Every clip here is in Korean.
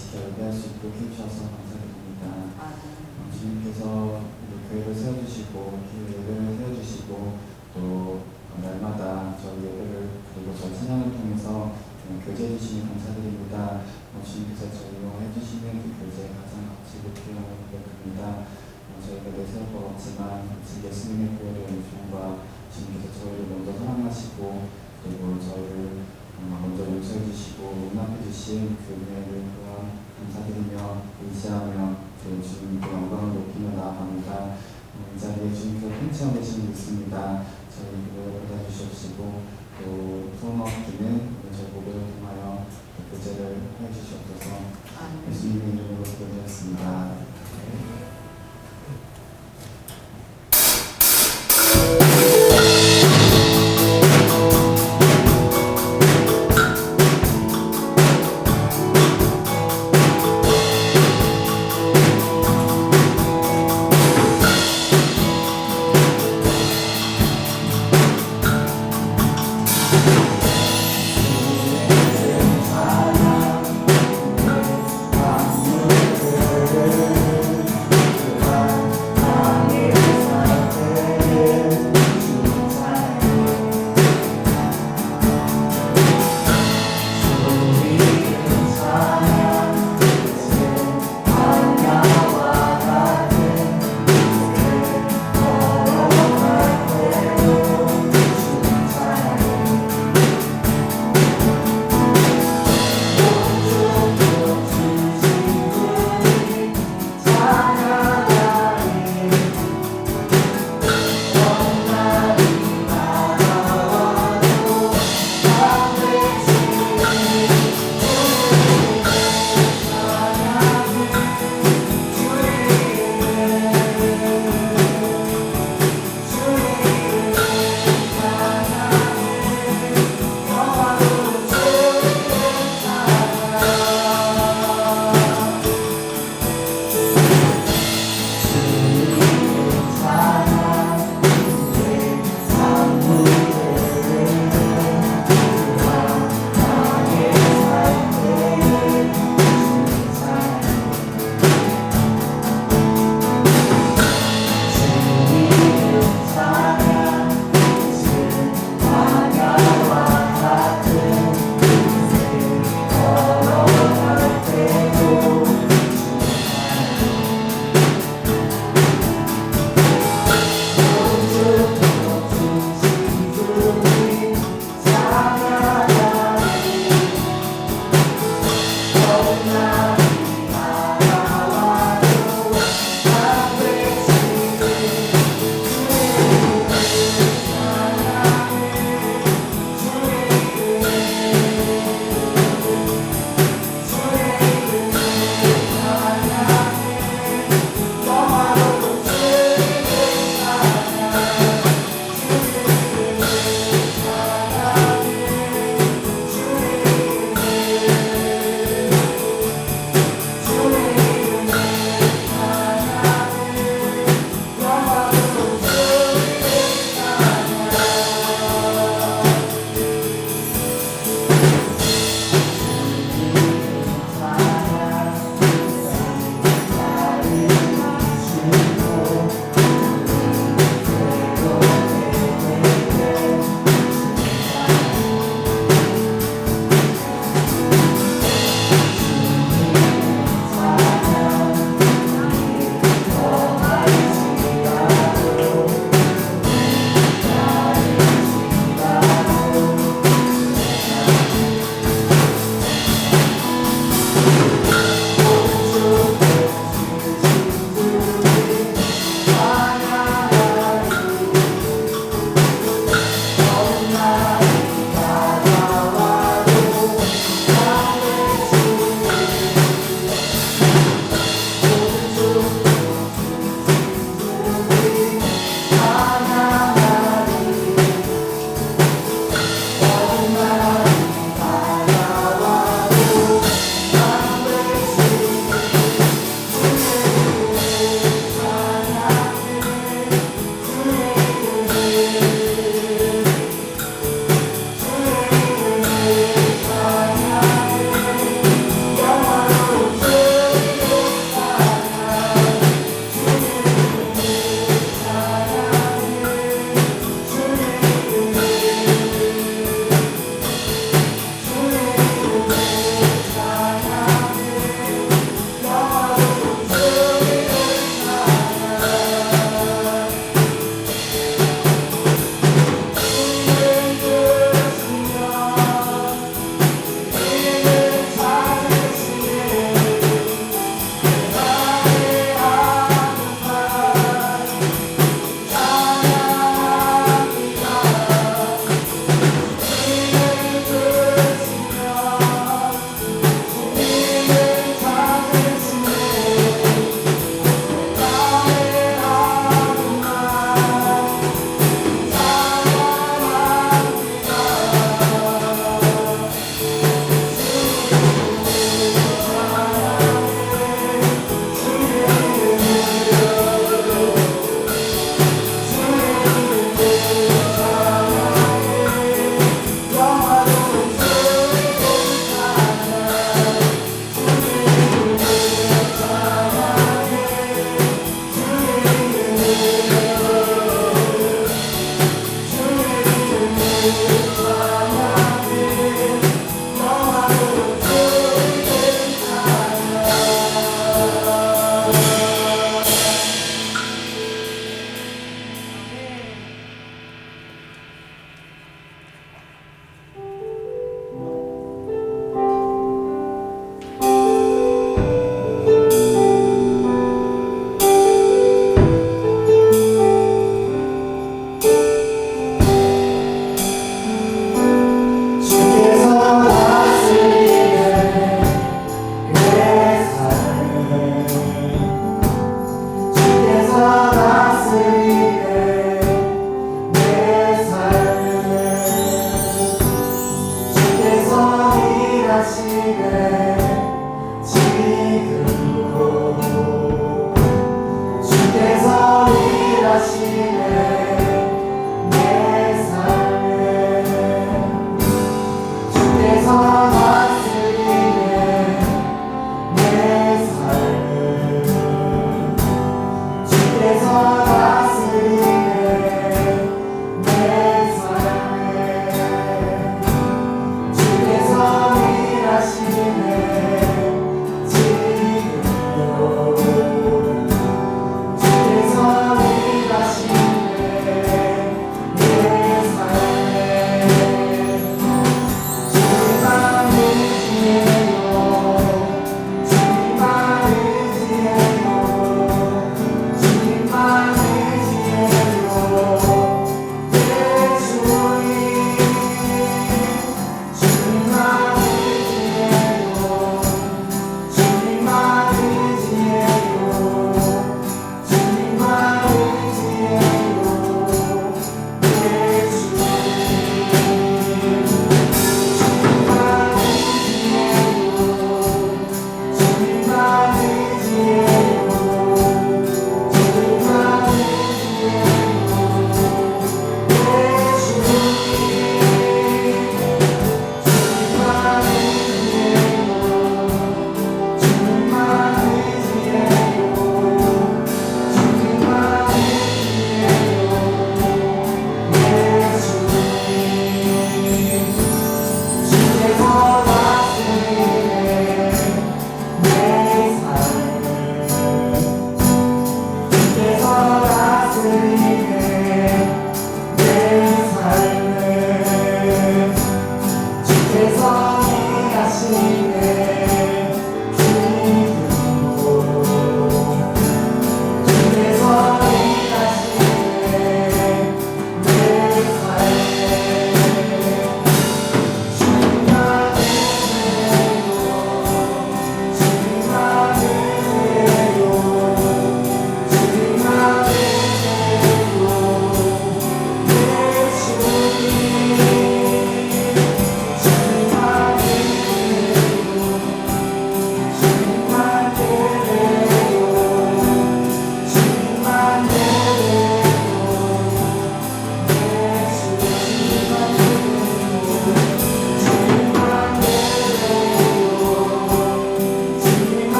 지켜 예배할 수 있도록 해주셔서 감사드립니다. 주님께서 교회를 세워주시고 예배를 세워주시고 또 날마다 저희 예배를 그리고 저희 찬양을 통해서 교제해 주시니 감사드립니다. 주님께서 저희와 해주시는 그 교제에 가장 값지 높이라고 고백합니다. 저희가 내세울 것 없지만 예수님의 교회를 은총과 주님께서 저희를 먼저 사랑하시고 그리고 저희를 먼저 용서해 주시고 용납해 주신 그 은혜를 또한 감사드리며 의지하며 또 주님께 영광을 높이며 나아갑니다. 이 자리에 주님께서 통치하고 계시는 믿습니다. 저희 교회를 받아주시옵시고 또 소원 없기는 저희 고백을 통하여 교제를 해주시옵소서. 예수님의 이름으로 기도드렸습니다.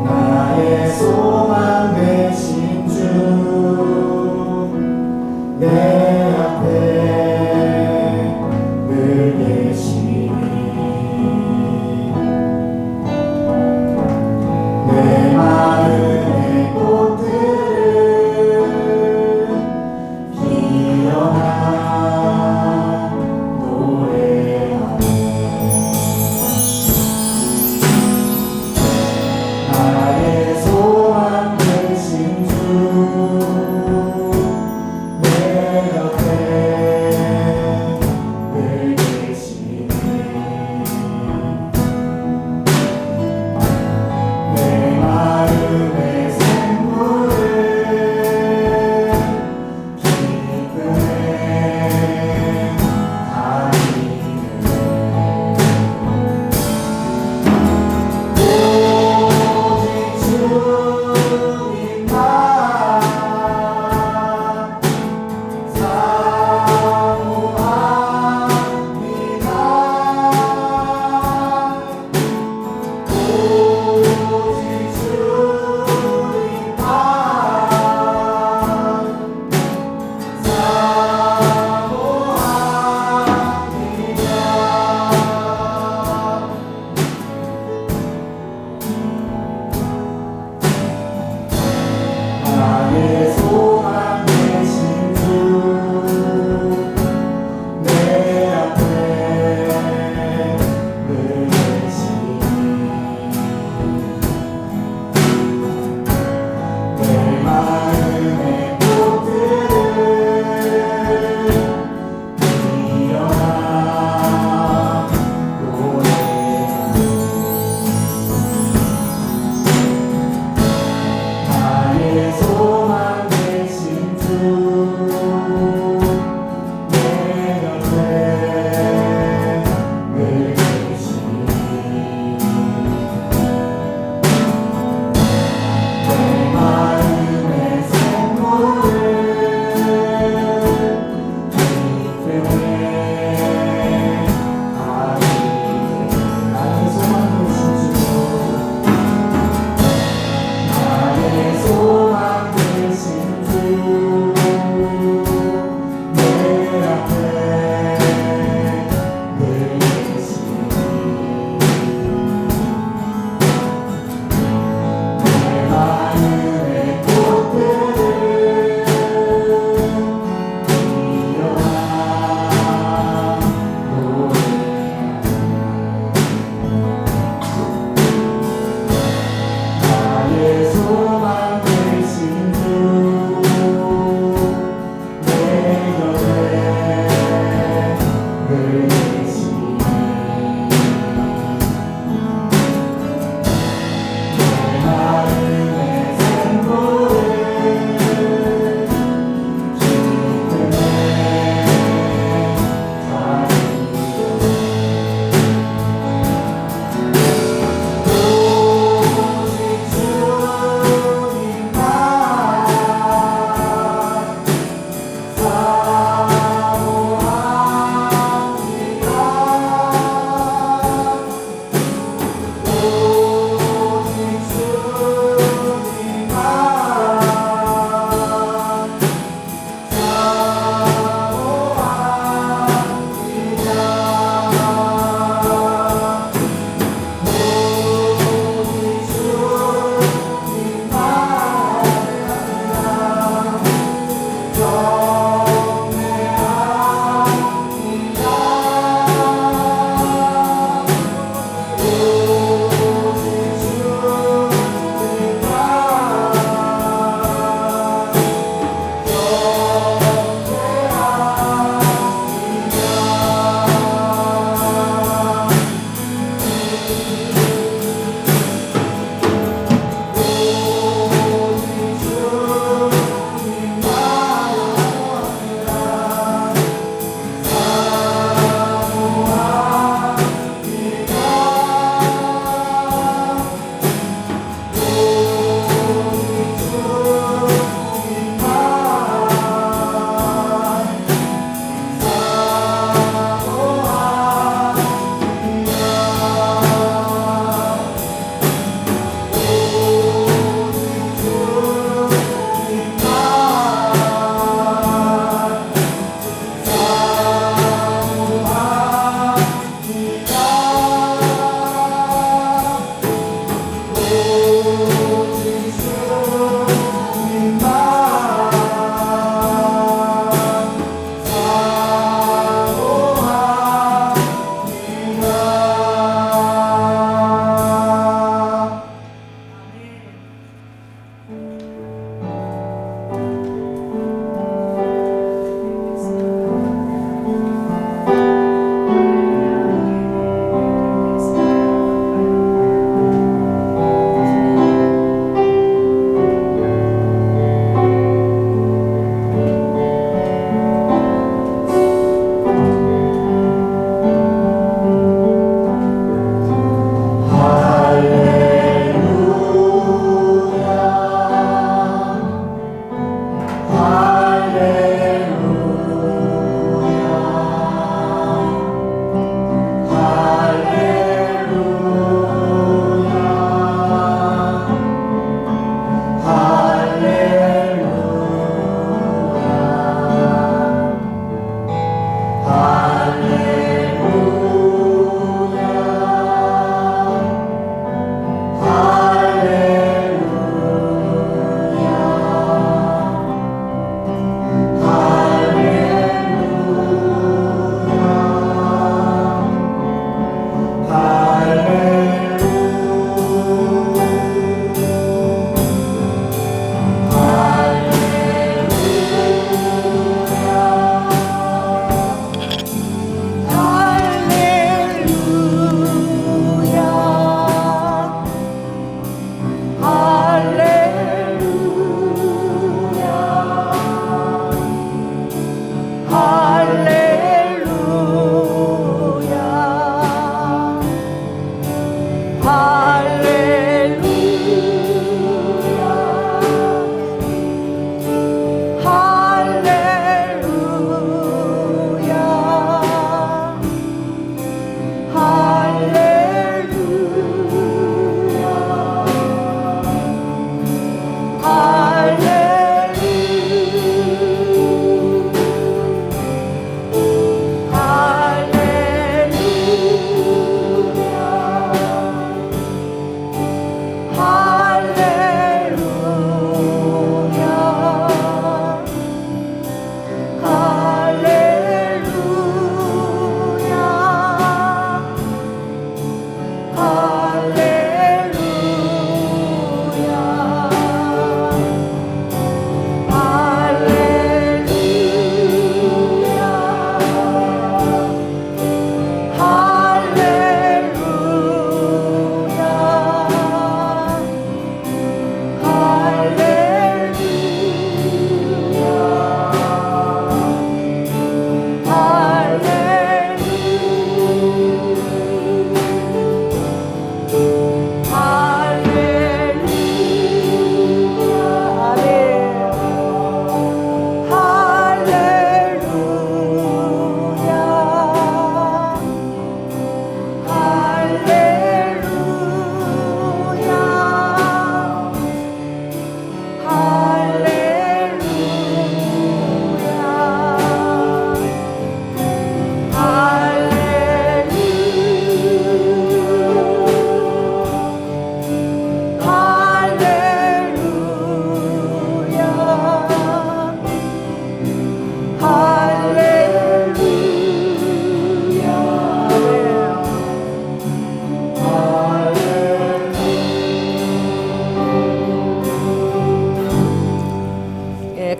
나의 소망 되신 주 내 앞에 늘 계시니 내 마음의 꽃들을 피어나 노래하네. 나의 소망 되신 주 내 옆에 늘 계시니 내 마음의 샘물을 기쁨에 다니네. 오직 주님만 나의 소망 되신 주 내 앞에 늘 계시니 내 마음의 꽃들을 피어나 노래하네. 나의 소망 되신 주 내 옆에 늘 계시니 내 마음의 샘물을 기쁨에 다니네. 나의 소망 되신 주 나의 소망 되신 주 내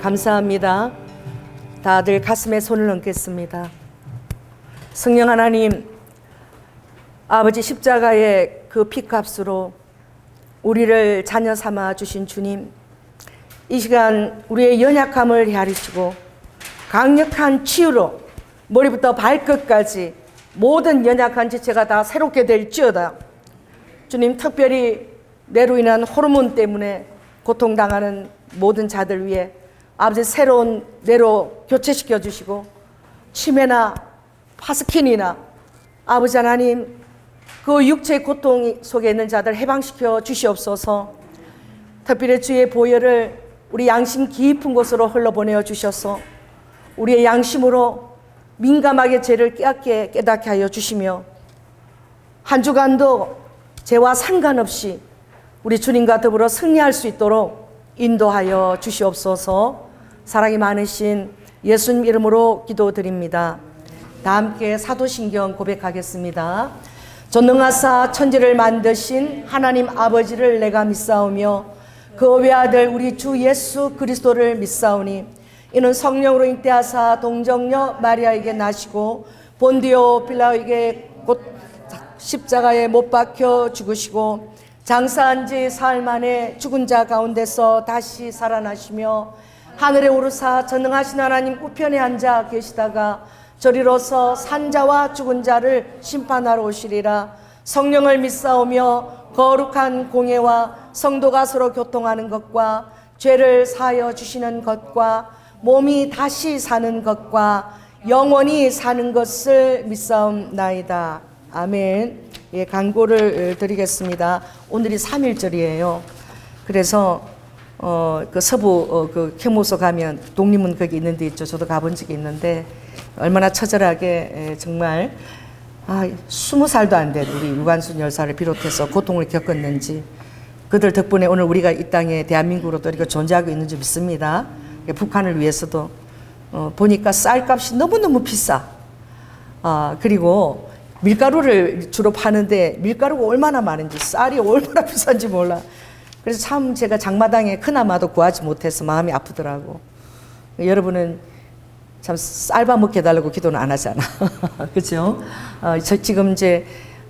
감사합니다. 다들 가슴에 손을 얹겠습니다. 성령 하나님, 아버지 십자가의 그 피값으로 우리를 자녀 삼아 주신 주님, 이 시간 우리의 연약함을 헤아리시고 강력한 치유로 머리부터 발끝까지 모든 연약한 지체가 다 새롭게 될지어다. 주님, 특별히 뇌로 인한 호르몬 때문에 고통당하는 모든 자들 위해 아버지 새로운 뇌로 교체시켜 주시고, 치매나 파스킨이나 아버지 하나님 그 육체의 고통 속에 있는 자들 해방시켜 주시옵소서. 특별히 주의 보혈을 우리 양심 깊은 곳으로 흘러보내어 주셔서 우리의 양심으로 민감하게 죄를 깨닫게 하여 주시며, 한 주간도 죄와 상관없이 우리 주님과 더불어 승리할 수 있도록 인도하여 주시옵소서. 사랑이 많으신 예수님 이름으로 기도드립니다. 다 함께 사도신경 고백하겠습니다. 전능하사 천지를 만드신 하나님 아버지를 내가 믿사오며 그 외아들 우리 주 예수 그리스도를 믿사오니 이는 성령으로 잉태하사 동정녀 마리아에게 나시고 본디오 빌라에게 곧 십자가에 못 박혀 죽으시고 장사한 지 사흘 만에 죽은 자 가운데서 다시 살아나시며 하늘에 오르사 전능하신 하나님 우편에 앉아 계시다가 저리로서 산자와 죽은 자를 심판하러 오시리라. 성령을 믿사오며 거룩한 공예와 성도가 서로 교통하는 것과 죄를 사하여 주시는 것과 몸이 다시 사는 것과 영원히 사는 것을 믿사옵나이다. 아멘. 예, 간구를 드리겠습니다. 오늘이 3.1절이에요. 그래서 그 서부 그 캐모소 가면 독립문 거기 있는 데 있죠. 저도 가본 적이 있는데 얼마나 처절하게 정말 20살도 안 된 우리 유관순 열사를 비롯해서 고통을 겪었는지, 그들 덕분에 오늘 우리가 이 땅에 대한민국으로 또 이렇게 존재하고 있는 줄 믿습니다. 북한을 위해서도 보니까 쌀값이 너무너무 비싸. 그리고 밀가루를 주로 파는데 밀가루가 얼마나 많은지, 쌀이 얼마나 비싼지 몰라. 그래서 참 제가 장마당에 그나마도 구하지 못해서 마음이 아프더라고. 여러분은 참 쌀밥 먹게 해달라고 기도는 안 하잖아. 그죠? 지금 이제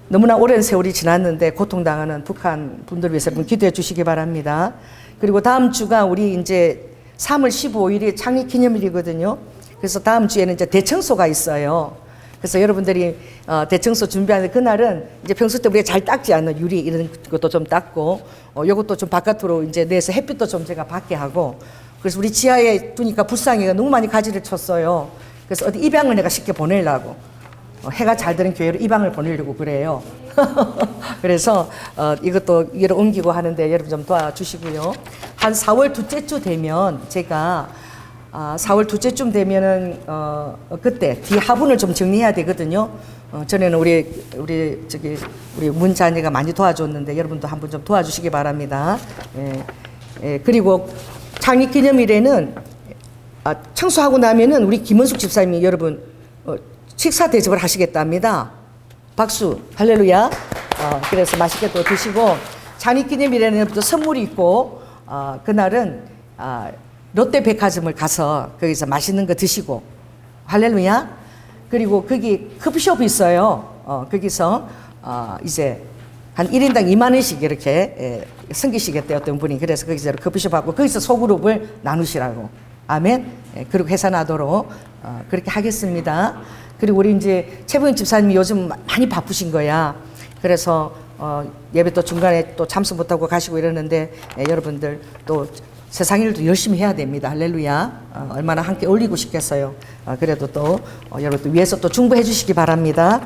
너무나 오랜 세월이 지났는데 고통당하는 북한 분들 위해서 여러분 기도해 주시기 바랍니다. 그리고 다음 주가 우리 이제 3월 15일이 창립 기념일이거든요. 그래서 다음 주에는 이제 대청소가 있어요. 그래서 여러분들이 대청소 준비하는 그날은 이제 평소 때 우리가 잘 닦지 않는 유리 이런 것도 좀 닦고, 요것도 좀 바깥으로 이제 내서 햇빛도 좀 제가 받게 하고, 그래서 우리 지하에 두니까 불쌍해가 너무 많이 가지를 쳤어요. 그래서 어디 입양을 내가 쉽게 보내려고, 해가 잘 드는 교회로 입양을 보내려고 그래요. 그래서 이것도 이로 옮기고 하는데 여러분 좀 도와주시고요. 한 4월 둘째 주 되면 제가 4월 둘째 쯤 되면은 그때 뒤 화분을 좀 정리해야 되거든요. 전에는 우리 문자녀가 많이 도와줬는데 여러분도 한번 좀 도와주시기 바랍니다. 그리고 창립 기념일에는 청소하고 나면은 우리 김원숙 집사님이 여러분 식사 대접을 하시겠답니다. 박수, 할렐루야. 그래서 맛있게 또 드시고, 창립 기념일에는 또 선물이 있고, 그날은 롯데백화점을 가서 거기서 맛있는 거 드시고, 할렐루야. 그리고 거기 커피숍이 있어요. 거기서 이제 한 1인당 2만 원씩 이렇게 섬기시겠대요, 어떤 분이. 그래서 거기서 커피숍하고 거기서 소그룹을 나누시라고. 아멘. 그리고 해산하도록 그렇게 하겠습니다. 그리고 우리 이제 최부인 집사님이 요즘 많이 바쁘신 거야. 그래서 예배 또 중간에 또 참석 못하고 가시고 이러는데 여러분들 또 세상 일도 열심히 해야 됩니다. 할렐루야. 얼마나 함께 올리고 싶겠어요. 그래도 또 여러분들 위해서 또 중보해 주시기 바랍니다.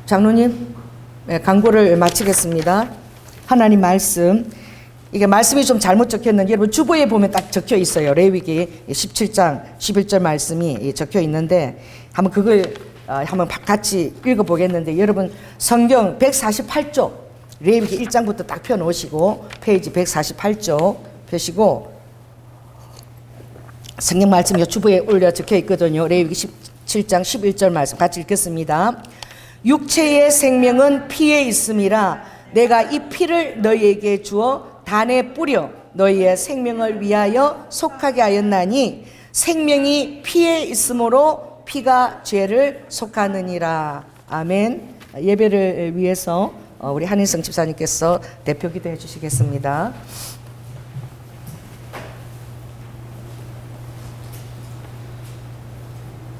장로님, 광고를 마치겠습니다. 하나님 말씀, 이게 말씀이 좀 잘못 적혔는데 여러분 주보에 보면 딱 적혀 있어요. 레위기 17장 11절 말씀이 적혀 있는데 한번 그걸 한번 같이 읽어보겠는데, 여러분 성경 148쪽 레위기 1장부터 딱 펴놓으시고 페이지 148쪽 펴시고 성경 말씀 유튜브에 올려 적혀 있거든요. 레위기 17장 11절 말씀 같이 읽겠습니다. 육체의 생명은 피에 있음이라 내가 이 피를 너희에게 주어 단에 뿌려 너희의 생명을 위하여 속하게 하였나니 생명이 피에 있으므로 피가 죄를 속하느니라. 아멘. 예배를 위해서 우리 한인성 집사님께서 대표 기도해 주시겠습니다.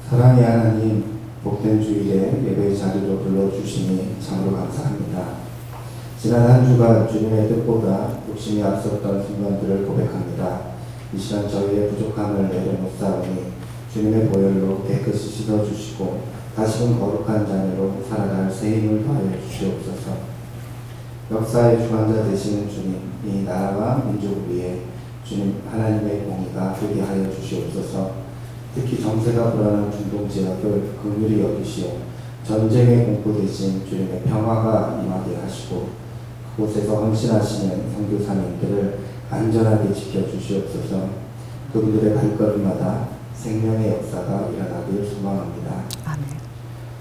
사랑의 하나님, 복된 주일에 예배 자리로 불러주시니 참으로 감사합니다. 지난 한 주간 주님의 뜻보다 욕심이 앞섰던 순간들을 고백합니다. 이 시간 저희의 부족함을 내려놓사오니 주님의 보혈로 깨끗이 씻어주시고 다시금 거룩한 자녀로 살아갈 새 힘을 더하여 주시옵소서. 역사의 주관자 되시는 주님, 이 나라와 민족을 위해 주님 하나님의 공의가 되게 하여 주시옵소서. 특히 정세가 불안한 중동 지역을 긍휼히 여기시어 전쟁의 공포 대신 주님의 평화가 임하게 하시고 그곳에서 헌신하시는 선교사님들을 안전하게 지켜주시옵소서. 그분들의 발걸음마다 생명의 역사가 일어나길 소망합니다. 아멘.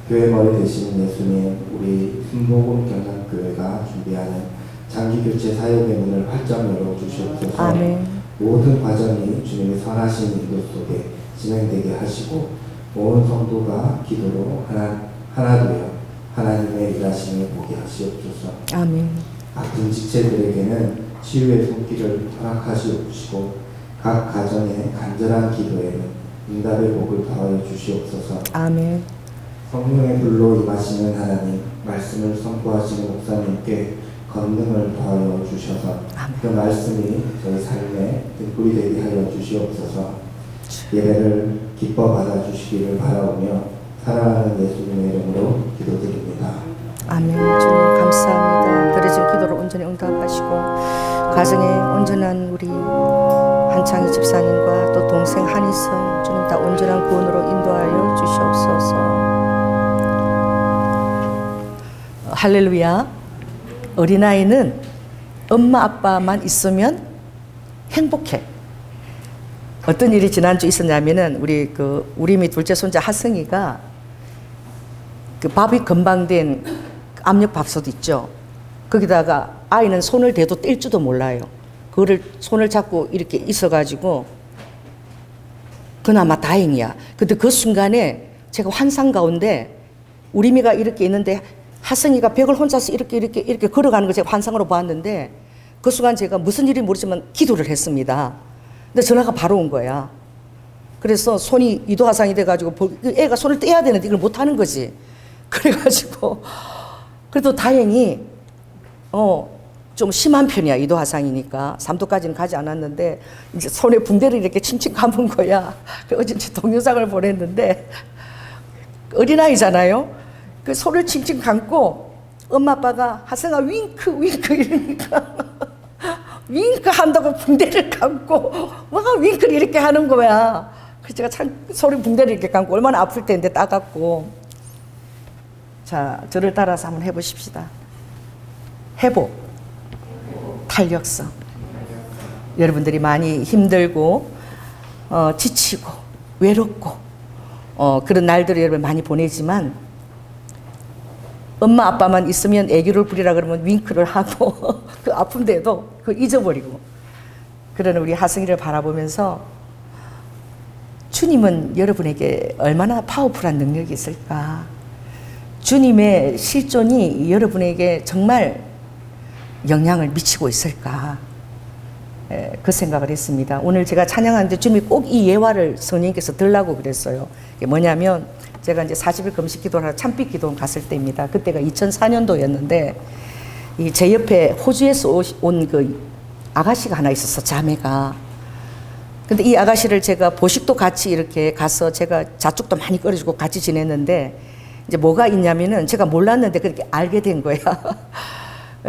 교회 머리 되시는 예수님, 우리 순복음 경남교회가 준비하는 장기교체 사역의 문을 활짝 열어주시옵소서. 아멘. 모든 과정이 주님의 선하신 인도 속에 진행되게 하시고 온 성도가 기도로 하나 되어 하나님의 일하심을 보게 하시옵소서. 아멘. 아픈 지체들에게는 치유의 손길을 허락하시옵시고 각 가정의 간절한 기도에는 응답의 복을 더하여 주시옵소서. 아멘. 성령의 불로 임하시는 하나님, 말씀을 선포하시는 목사님께 권능을 더하여 주셔서 그 말씀이 저희 삶에 등불이 되게 하여 주시옵소서. 예배를 기뻐 받아주시기를 바라오며 사랑하는 예수님의 이름으로 기도드립니다. 아멘. 주님 감사합니다. 드려진 기도를 온전히 응답하시고 가정에 온전한 우리 한창희 집사님과 또 동생 한희성 주님 다 온전한 구원으로 인도하여 주시옵소서. 할렐루야. 어린아이는 엄마 아빠만 있으면 행복해. 어떤 일이 지난주 있었냐면은 우리 및 둘째 손자 하승이가 그 밥이 건방된 압력 밥솥 있죠. 거기다가 아이는 손을 대도 뗄 줄도 몰라요. 그거를 손을 잡고 이렇게 있어가지고 그나마 다행이야. 근데 그 순간에 제가 환상 가운데 우리미가 이렇게 있는데 하승이가 벽을 혼자서 이렇게 걸어가는 걸 제가 환상으로 보았는데 그 순간 제가 무슨 일인지 모르지만 기도를 했습니다. 근데 전화가 바로 온 거야. 그래서 손이 이도화상이 돼가지고 애가 손을 떼야 되는데 이걸 못 하는 거지. 그래가지고 그래도 다행히 좀 심한 편이야. 이도화상이니까 3도까지는 가지 않았는데 이제 손에 붕대를 이렇게 칭칭 감은 거야. 어제 동영상을 보냈는데 어린아이잖아요. 그 손을 칭칭 감고 엄마 아빠가 하승아 윙크 이러니까 윙크 한다고 붕대를 감고 뭐가 윙크를 이렇게 하는 거야. 그래서 제가 참 소리 붕대를 이렇게 감고 얼마나 아플 텐데 따갑고. 자, 저를 따라서 한번 해보십시다. 회복, 탄력성. 여러분들이 많이 힘들고 지치고 외롭고 그런 날들을 여러분 많이 보내지만 엄마 아빠만 있으면 애교를 부리라 그러면 윙크를 하고 그 아픈데도 그 잊어버리고 그러는 우리 하승이를 바라보면서 주님은 여러분에게 얼마나 파워풀한 능력이 있을까. 주님의 실존이 여러분에게 정말 영향을 미치고 있을까. 그 생각을 했습니다. 오늘 제가 찬양하는데 주님이 꼭 이 예화를 성령님께서 들라고 그랬어요. 이게 뭐냐면 제가 이제 40일 금식 기도를 하러 참빛 기도 갔을 때입니다. 그때가 2004년도였는데 제 옆에 호주에서 온 그 아가씨가 하나 있었어, 자매가. 근데 이 아가씨를 제가 보식도 같이 이렇게 가서 제가 자축도 많이 끓여주고 같이 지냈는데 이제 뭐가 있냐면은 제가 몰랐는데 그렇게 알게 된 거야.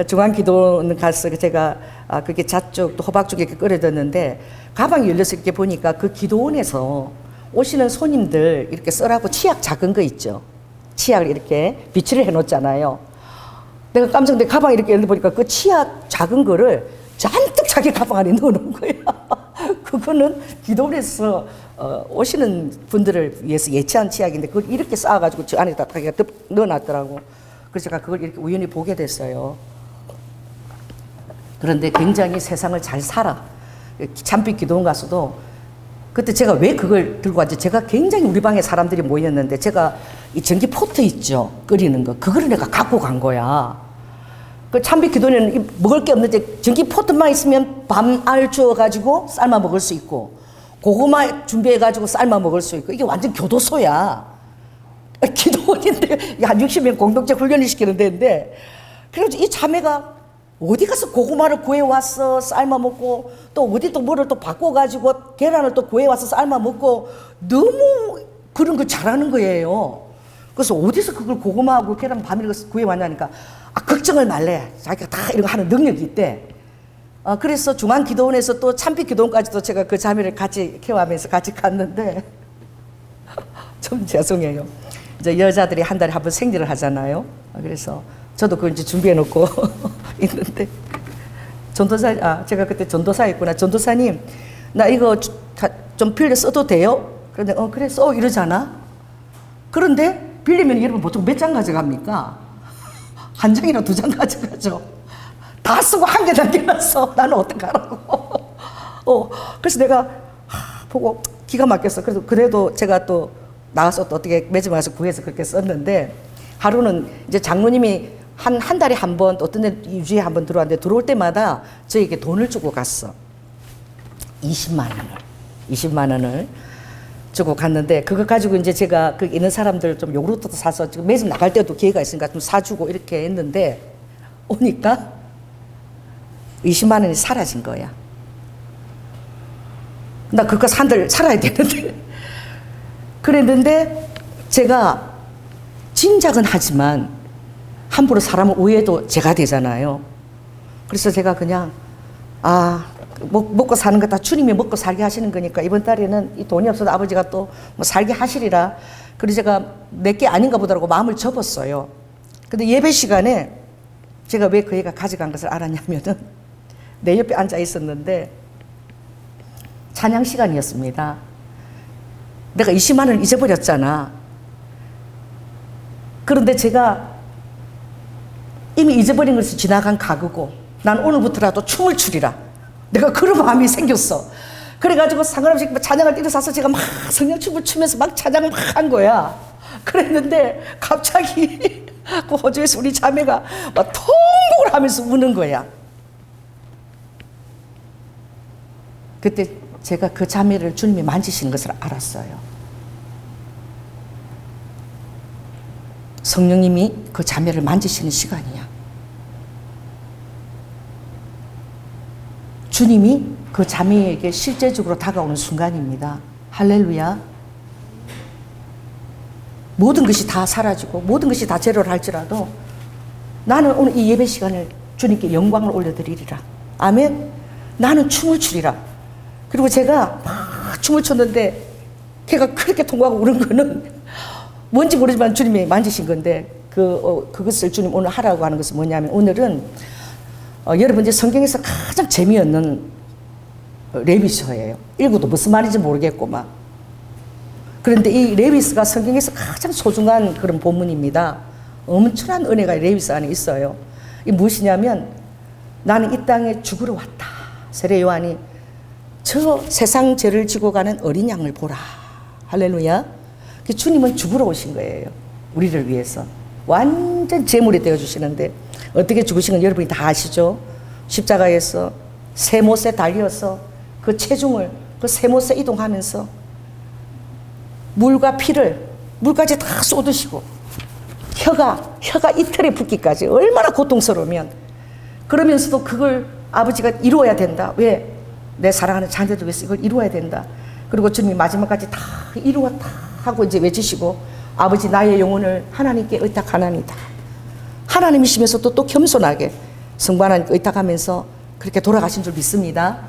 중앙기도는 가서 제가 그렇게 자축 또 호박죽 이렇게 끓여줬는데 가방이 열려서 이렇게 보니까 그 기도원에서 오시는 손님들 이렇게 쓰라고 치약 작은 거 있죠. 치약을 이렇게 비치를 해놓잖아요. 내가 깜짝 놀래 가방 이렇게 열어보니까 그 치약 작은 거를 잔뜩 자기 가방 안에 넣어놓은 거야. 그거는 기도원에서 오시는 분들을 위해서 예치한 치약인데 그걸 이렇게 쌓아가지고 저 안에다 넣어놨더라고. 그래서 제가 그걸 이렇게 우연히 보게 됐어요. 그런데 굉장히 세상을 잘 살아. 참빛 기도원 가서도 그때 제가 왜 그걸 들고 왔지? 제가 굉장히 우리 방에 사람들이 모였는데 제가 이 전기 포트 있죠? 끓이는 거. 그거를 내가 갖고 간 거야. 그 참빛 기도원에는 먹을 게 없는데 전기 포트만 있으면 밤알 주워가지고 삶아 먹을 수 있고 고구마 준비해가지고 삶아 먹을 수 있고 이게 완전 교도소야. 기도원인데 한 60명 공동체 훈련을 시키는 데인데 그래가지고 이 자매가 어디 가서 고구마를 구해왔어 삶아 먹고 또 어디 또 뭐를 또 바꿔가지고 계란을 또 구해와서 삶아 먹고 너무 그런 거 잘하는 거예요. 그래서 어디서 그걸 고구마하고 계란 밤을 구해왔냐니까 걱정을 말래. 자기가 다 이런 거 하는 능력이 있대. 그래서 중앙기도원에서 또 참빛기도원까지도 제가 그 자매를 같이 케어하면서 같이 갔는데 좀 죄송해요. 이제 여자들이 한 달에 한 번 생리를 하잖아요. 그래서 저도 그걸 이제 준비해 놓고 있는데 전도사 제가 그때 전도사였구나. 전도사님 나 이거 좀 빌려 써도 돼요? 그런데 그래 써 이러잖아. 그런데 빌리면 여러분 보통 몇 장 가져갑니까? 한 장이나 두 장 가져가죠. 다 쓰고 한 개 남겨놨어. 나는 어떡하라고. 그래서 내가 보고 기가 막혔어. 그래서 그래도 제가 또 나가서 또 어떻게 매점 와서 구해서 그렇게 썼는데 하루는 이제 장로님이 한 달에 한 번, 어떤 데 2주에 한 번 들어왔는데 들어올 때마다 저에게 돈을 주고 갔어. 20만 원을 주고 갔는데 그거 가지고 이제 제가 그 있는 사람들 좀 요구르트도 사서 지금 매점 나갈 때도 기회가 있으니까 좀 사주고 이렇게 했는데 오니까 20만 원이 사라진 거야. 나 그거 한 달 살아야 되는데 그랬는데 제가 짐작은 하지만 함부로 사람을 오해도 제가 되잖아요. 그래서 제가 그냥 먹고 사는 거 다 주님이 먹고 살게 하시는 거니까 이번 달에는 이 돈이 없어도 아버지가 또 뭐 살게 하시리라. 그래서 제가 내게 아닌가 보다라고 마음을 접었어요. 근데 예배 시간에 제가 왜 그 애가 가져간 것을 알았냐면은 내 옆에 앉아 있었는데 찬양 시간이었습니다. 내가 20만 원을 잊어버렸잖아. 그런데 제가 이미 잊어버린 것이 지나간 과거고 난 오늘부터라도 춤을 추리라. 내가 그런 마음이 생겼어. 그래가지고 상관없이 찬양을 일어서서 제가 막 성령춤을 추면서 막 찬양을 막 한 거야. 그랬는데 갑자기 그 호주에서 우리 자매가 막 통곡을 하면서 우는 거야. 그때 제가 그 자매를 주님이 만지시는 것을 알았어요. 성령님이 그 자매를 만지시는 시간이야. 주님이 그 자매에게 실제적으로 다가오는 순간입니다. 할렐루야. 모든 것이 다 사라지고 모든 것이 다 제로를 할지라도 나는 오늘 이 예배 시간을 주님께 영광을 올려드리리라. 아멘. 나는 춤을 추리라. 그리고 제가 막 춤을 췄는데 걔가 그렇게 통곡하고 우는 거는 뭔지 모르지만 주님이 만지신 건데 그것을 주님 오늘 하라고 하는 것은 뭐냐면 오늘은 여러분 이제 성경에서 가장 재미없는 레위서예요. 읽어도 무슨 말인지 모르겠고만. 그런데 이 레위서가 성경에서 가장 소중한 그런 본문입니다. 엄청난 은혜가 레위서 안에 있어요. 이게 무엇이냐면 나는 이 땅에 죽으러 왔다. 세례 요한이 저 세상 죄를 지고 가는 어린 양을 보라. 할렐루야. 주님은 죽으러 오신 거예요. 우리를 위해서. 완전 제물이 되어주시는데 어떻게 죽으신 건 여러분이 다 아시죠? 십자가에서 새 못에 달려서 그 체중을 그 새 못에 이동하면서 물과 피를 물까지 다 쏟으시고 혀가 이틀에 붓기까지 얼마나 고통스러우면 그러면서도 그걸 아버지가 이루어야 된다. 왜? 내 사랑하는 자녀들 위해서 이걸 이루어야 된다. 그리고 주님이 마지막까지 다 이루었다 하고 이제 외치시고 아버지 나의 영혼을 하나님께 의탁하나니다. 하나님이시면서도 또 겸손하게 성부 하나님께 의탁하면서 그렇게 돌아가신 줄 믿습니다.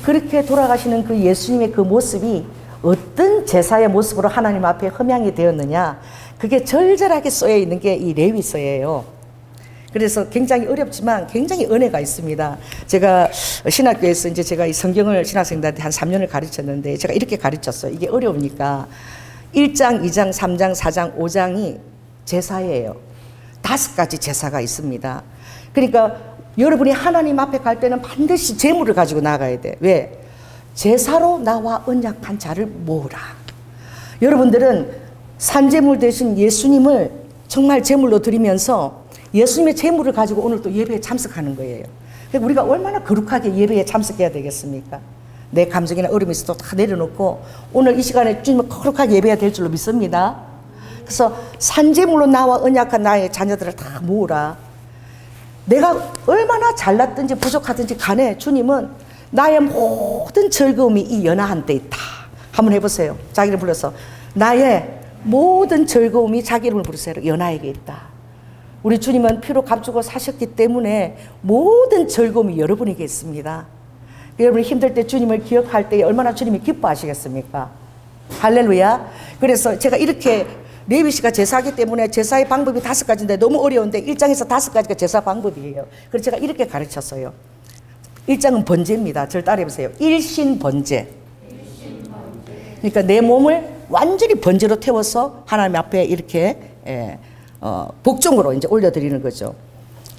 그렇게 돌아가시는 그 예수님의 그 모습이 어떤 제사의 모습으로 하나님 앞에 흠양이 되었느냐, 그게 절절하게 쏘여 있는 게 이 레위서예요. 그래서 굉장히 어렵지만 굉장히 은혜가 있습니다. 제가 신학교에서 이제 제가 이 성경을 신학생들한테 한 3년을 가르쳤는데 제가 이렇게 가르쳤어요. 이게 어려우니까 1장, 2장, 3장, 4장, 5장이 제사예요. 5가지 제사가 있습니다. 그러니까 여러분이 하나님 앞에 갈 때는 반드시 제물을 가지고 나가야 돼. 왜? 제사로 나와 언약한 자를 모으라. 여러분들은 산제물 대신 예수님을 정말 제물로 드리면서 예수님의 제물을 가지고 오늘 또 예배에 참석하는 거예요. 그러니까 우리가 얼마나 거룩하게 예배에 참석해야 되겠습니까? 내 감정이나 어려움이 있어도 다 내려놓고 오늘 이 시간에 주님을 거룩하게 예배해야 될 줄로 믿습니다. 그래서 산제물로 나와 언약한 나의 자녀들을 다 모으라. 내가 얼마나 잘났든지 부족하든지 간에 주님은 나의 모든 즐거움이 이 연화한 데 있다. 한번 해보세요. 자기 이름 불러서 나의 모든 즐거움이 자기 이름을 부르세요. 연화에게 있다. 우리 주님은 피로 값주고 사셨기 때문에 모든 즐거움이 여러분에게 있습니다. 여러분이 힘들 때 주님을 기억할 때 얼마나 주님이 기뻐하시겠습니까? 할렐루야. 그래서 제가 이렇게 레위시가 제사하기 때문에 제사의 방법이 5가지인데 너무 어려운데 1장에서 5가지가 제사 방법이에요. 그래서 제가 이렇게 가르쳤어요. 1장은 번제입니다. 저를 따라해보세요. 일신번제. 그러니까 내 몸을 완전히 번제로 태워서 하나님 앞에 이렇게 복종으로 이제 올려드리는 거죠.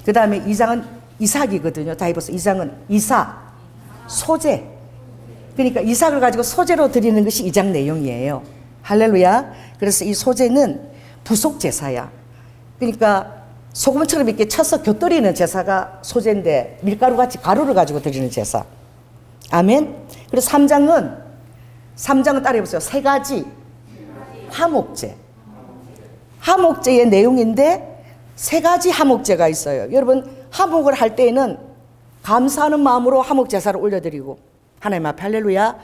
그 다음에 2장은 이삭이거든요. 다 해보세요. 2장은 이삭, 소제. 그러니까 이삭을 가지고 소제로 드리는 것이 2장 내용이에요. 할렐루야. 그래서 이 소제는 부속 제사야. 그러니까 소금처럼 이렇게 쳐서 곁들이는 제사가 소제인데 밀가루같이 가루를 가지고 드리는 제사. 아멘. 그리고 3장은 따라해보세요. 3가지 화목제. 화목제의 내용인데 3가지 화목제가 있어요. 여러분 화목을 할 때에는 감사하는 마음으로 화목제사를 올려드리고 하나님 앞에 할렐루야.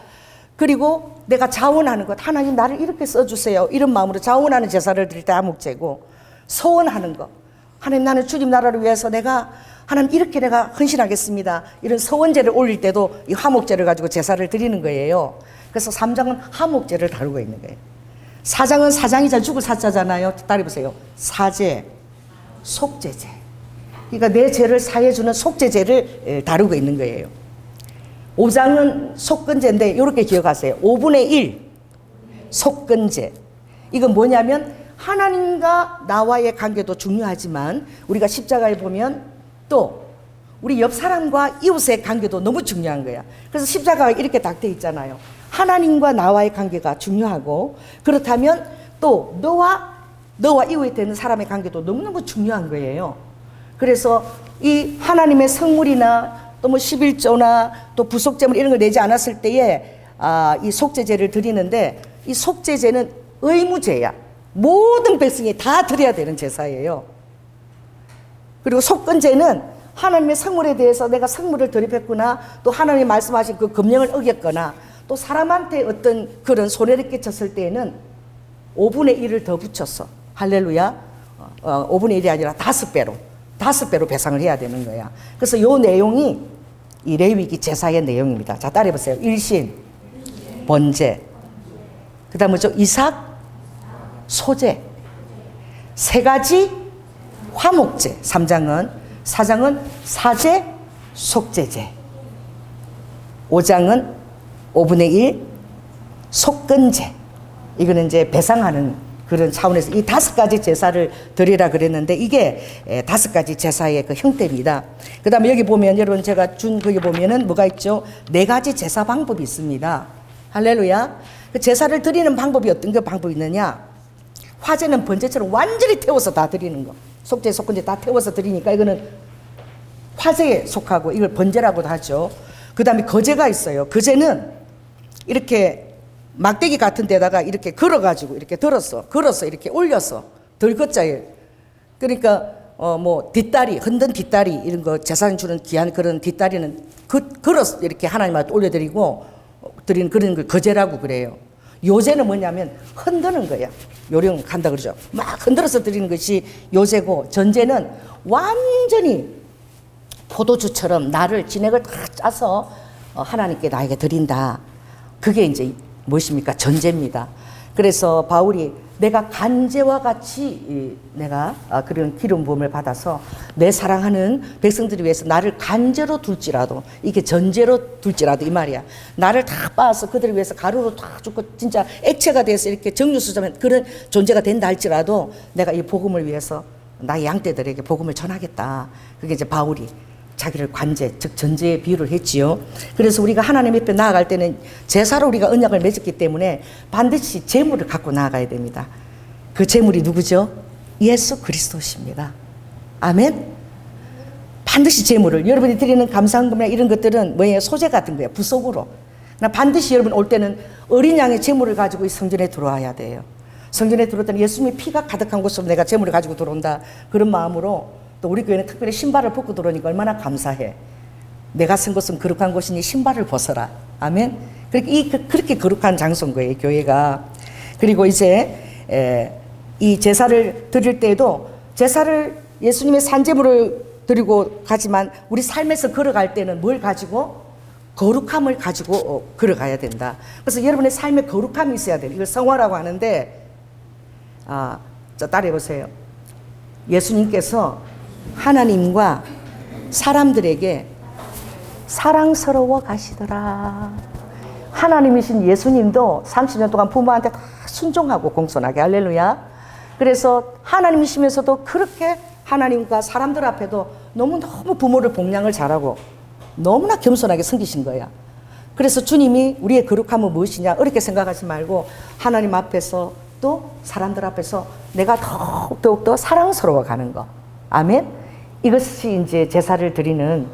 그리고 내가 자원하는 것, 하나님 나를 이렇게 써주세요. 이런 마음으로 자원하는 제사를 드릴 때 화목제고, 소원하는 것, 하나님 나는 주님 나라를 위해서 하나님 이렇게 내가 헌신하겠습니다. 이런 소원제를 올릴 때도 이 화목제를 가지고 제사를 드리는 거예요. 그래서 3장은 화목제를 다루고 있는 거예요. 4장은 사장이자 죽을 사자잖아요. 따라해보세요. 사제, 속죄제. 그러니까 내 죄를 사해주는 속죄제를 다루고 있는 거예요. 5장은 속건제인데 이렇게 기억하세요. 5분의 1 속건제. 이건 뭐냐면 하나님과 나와의 관계도 중요하지만 우리가 십자가에 보면 또 우리 옆 사람과 이웃의 관계도 너무 중요한 거야. 그래서 십자가가 이렇게 딱 돼 있잖아요. 하나님과 나와의 관계가 중요하고 그렇다면 또 너와 이웃에 되는 사람의 관계도 너무너무 중요한 거예요. 그래서 이 하나님의 성물이나 또 뭐 11조나 또 부속제물 이런 걸 내지 않았을 때에 이 속죄제를 드리는데 이 속죄제는 의무제야. 모든 백성이 다 드려야 되는 제사예요. 그리고 속건제는 하나님의 성물에 대해서 내가 성물을 드립했구나, 또 하나님이 말씀하신 그 금령을 어겼거나 또 사람한테 어떤 그런 손해를 끼쳤을 때에는 5분의 1을 더 붙였어. 할렐루야. 5분의 1이 아니라 5배로 배상을 해야 되는 거야. 그래서 이 내용이 이 레위기 제사의 내용입니다. 자, 따라해보세요. 일신, 번제, 그 다음 뭐죠? 이삭, 소제, 3가지 화목제. 3장은, 4장은 사제, 속죄제, 5장은 5분의 1 속건제. 이거는 이제 배상하는 그런 차원에서 이 5가지 제사를 드리라 그랬는데 이게 5가지 제사의 그 형태입니다. 그 다음에 여기 보면 여러분 제가 준 거기 보면은 뭐가 있죠? 4가지 제사 방법이 있습니다. 할렐루야. 그 제사를 드리는 방법이 어떤 그 방법이 있느냐? 화제는 번제처럼 완전히 태워서 다 드리는 거. 속죄, 속건제 다 태워서 드리니까 이거는 화제에 속하고 이걸 번제라고도 하죠. 그 다음에 거제가 있어요. 거제는 이렇게 막대기 같은 데다가 이렇게 걸어가지고 이렇게 걸어서 이렇게 올려서 들것자에 그러니까 뭐 뒷다리, 흔든 뒷다리 이런 거 제사장 주는 귀한 그런 뒷다리는 걸어서 이렇게 하나님 앞에 올려드리고 드리는 그런 걸 거제라고 그래요. 요제는 뭐냐면 흔드는 거야. 요령 한다 그러죠. 막 흔들어서 드리는 것이 요제고, 전제는 완전히 포도주처럼 나를 진액을 다 짜서 하나님께 나에게 드린다. 그게 이제 무엇입니까? 전제입니다. 그래서 바울이 내가 간제와 같이 내가 그런 기름 부음을 받아서 내 사랑하는 백성들을 위해서 나를 간제로 둘지라도, 이게 전제로 둘지라도 이 말이야. 나를 다 빻아서 그들을 위해서 가루로 다 죽고 진짜 액체가 돼서 이렇게 정류수자면 그런 존재가 된다 할지라도 내가 이 복음을 위해서 나의 양떼들에게 복음을 전하겠다. 그게 이제 바울이 자기를 관제, 즉 전제에 비유를 했지요. 그래서 우리가 하나님 앞에 나아갈 때는 제사로 우리가 언약을 맺었기 때문에 반드시 제물을 갖고 나아가야 됩니다. 그 제물이 누구죠? 예수 그리스도십니다. 아멘. 반드시 제물을, 여러분이 드리는 감사헌금이나 이런 것들은 뭐예요? 소재 같은 거예요. 부속으로. 반드시 여러분 올 때는 어린 양의 제물을 가지고 이 성전에 들어와야 돼요. 성전에 들어올 때는 예수님의 피가 가득한 곳으로 내가 제물을 가지고 들어온다. 그런 마음으로, 또 우리 교회는 특별히 신발을 벗고 들어오니까 얼마나 감사해. 내가 쓴 것은 거룩한 곳이니 신발을 벗어라. 아멘. 그렇게 거룩한 장소인 거예요, 교회가. 그리고 이제 이 제사를 드릴 때에도 제사를 예수님의 산제물을 드리고 가지만 우리 삶에서 걸어갈 때는 뭘 가지고? 거룩함을 가지고 걸어가야 된다. 그래서 여러분의 삶에 거룩함이 있어야 돼요. 이걸 성화라고 하는데, 자, 따라해 보세요. 예수님께서 하나님과 사람들에게 사랑스러워 가시더라. 하나님이신 예수님도 30년 동안 부모한테 다 순종하고 공손하게, 할렐루야. 그래서 하나님이시면서도 그렇게 하나님과 사람들 앞에도 너무너무 부모를 복양을 잘하고 너무나 겸손하게 섬기신 거야. 그래서 주님이 우리의 거룩함은 무엇이냐 어렵게 생각하지 말고 하나님 앞에서 또 사람들 앞에서 내가 더욱더 사랑스러워 가는 거. 아멘. 이것이 이제 제사를 드리는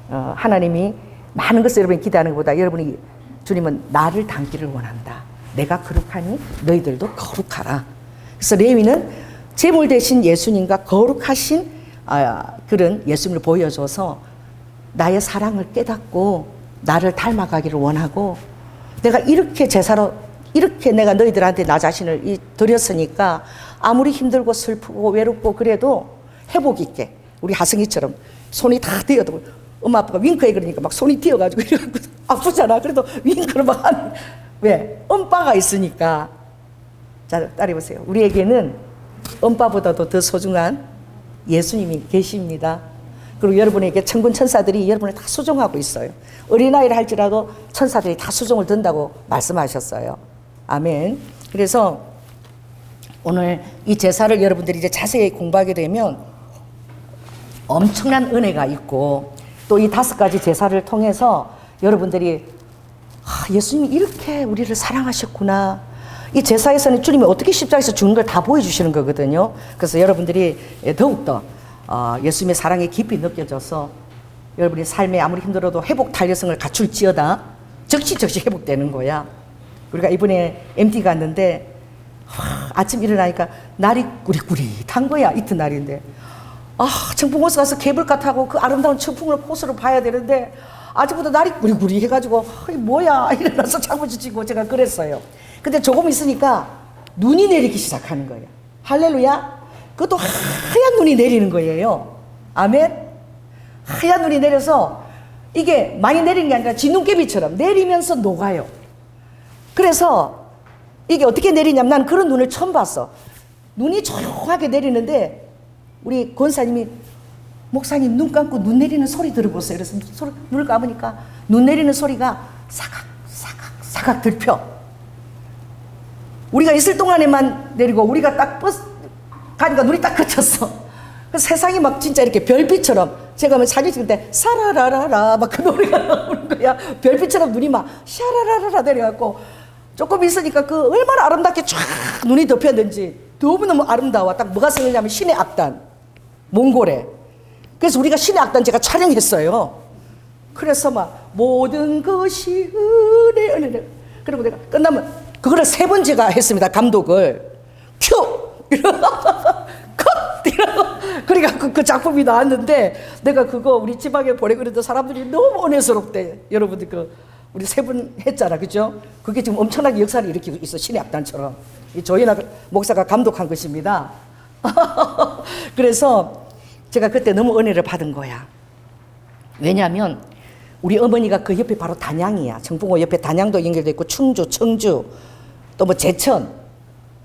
하나님이 많은 것을 여러분이 기대하는 것보다 여러분이 주님은 나를 닮기를 원한다. 내가 거룩하니 너희들도 거룩하라. 그래서 레위는 제물 대신 예수님과 거룩하신 그런 예수님을 보여줘서 나의 사랑을 깨닫고 나를 닮아가기를 원하고, 내가 이렇게 제사로 이렇게 내가 너희들한테 나 자신을 드렸으니까 아무리 힘들고 슬프고 외롭고 그래도 회복 있게, 우리 하승이처럼 손이 다 뛰어도 엄마 아빠가 윙크해 그러니까 막 손이 뛰어가지고 이래갖고 아프잖아. 그래도 윙크를 막 하는, 왜? 엄빠가 있으니까. 자, 따라해보세요. 우리에게는 엄빠보다도 더 소중한 예수님이 계십니다. 그리고 여러분에게 천군 천사들이 여러분을 다 수종하고 있어요. 어린아이를 할지라도 천사들이 다 수종을 든다고 말씀하셨어요. 아멘. 그래서 오늘 이 제사를 여러분들이 이제 자세히 공부하게 되면 엄청난 은혜가 있고, 또 이 5가지 제사를 통해서 여러분들이 예수님이 이렇게 우리를 사랑하셨구나. 이 제사에서는 주님이 어떻게 십자가에서 죽는 걸 다 보여주시는 거거든요. 그래서 여러분들이 더욱더 예수님의 사랑이 깊이 느껴져서 여러분의 삶에 아무리 힘들어도 회복 탄력성을 갖출지어다 즉시 회복되는 거야. 우리가 이번에 MT 갔는데 아침 일어나니까 날이 꾸릿꾸릿한 거야. 이튿날인데 청풍호수 가서 케이블카 타고 그 아름다운 청풍을 호수를 봐야 되는데 아직부터 날이 꾸리꾸리 해가지고 뭐야 일어나서 장구치 치고 제가 그랬어요. 근데 조금 있으니까 눈이 내리기 시작하는 거예요. 할렐루야. 그것도 하얀 눈이 내리는 거예요. 아멘. 하얀 눈이 내려서 이게 많이 내리는 게 아니라 진눈깨비처럼 내리면서 녹아요. 그래서 이게 어떻게 내리냐면 난 그런 눈을 처음 봤어. 눈이 조용하게 내리는데 우리 권사님이 목사님 눈 감고 눈 내리는 소리 들어보세요. 그래서 눈을 감으니까 눈 내리는 소리가 사각 들펴. 우리가 있을 동안에만 내리고 우리가 딱 버스 가니까 눈이 딱 그쳤어. 그래서 세상이 막 진짜 이렇게 별빛처럼, 제가 뭐 사진 찍을 때 사라라라라 막 그 노래가 나오는 거야. 별빛처럼 눈이 막 샤라라라라 내려갖고 조금 있으니까 그 얼마나 아름답게 쫙 눈이 덮였는지 너무너무 아름다워. 딱 뭐가 생각나면 신의 악단 몽골에. 그래서 우리가 신의 악단 제가 촬영했어요. 그래서 막 모든 것이 은혜. 그리고 내가 끝나면 그거를 3번 제가 했습니다. 감독을 큐 이러고 컷 이러고 그러니까 그 작품이 나왔는데 내가 그거 우리 지방에 보내고 그랬는데 사람들이 너무 은혜스럽대. 여러분들 우리 3번 했잖아, 그죠? 그게 지금 엄청나게 역사를 일으키고 있어. 신의 악단처럼. 이 조연아 목사가 감독한 것입니다. 그래서 제가 그때 너무 은혜를 받은 거야. 왜냐하면 우리 어머니가 그 옆에 바로 단양이야. 청풍호 옆에 단양도 연결돼 있고 충주, 청주, 또 뭐 제천,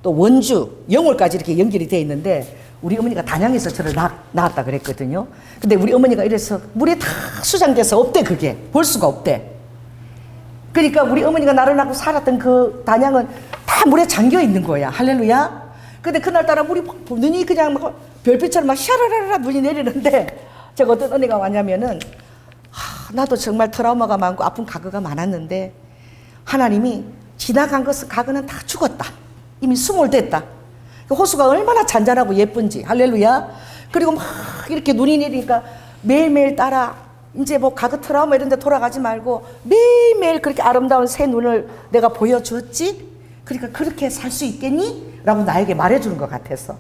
또 원주, 영월까지 이렇게 연결이 돼 있는데 우리 어머니가 단양에서 저를 낳았다 그랬거든요. 근데 우리 어머니가 이래서 물에 다 수장돼서 없대, 그게. 볼 수가 없대. 그러니까 우리 어머니가 나를 낳고 살았던 그 단양은 다 물에 잠겨 있는 거야. 할렐루야. 근데 그날따라 물이 눈이 그냥 막 별빛처럼 막 샤라라라 눈이 내리는데 제가 어떤 은혜가 왔냐면은 나도 정말 트라우마가 많고 아픈 과거가 많았는데 하나님이 지나간 것은 과거는 다 죽었다. 이미 수몰됐다. 그 호수가 얼마나 잔잔하고 예쁜지. 할렐루야. 그리고 막 이렇게 눈이 내리니까 매일매일 따라 이제 뭐 과거 트라우마 이런 데 돌아가지 말고 매일매일 그렇게 아름다운 새 눈을 내가 보여줬지? 그러니까 그렇게 살 수 있겠니? 라고 나에게 말해주는 것 같아서.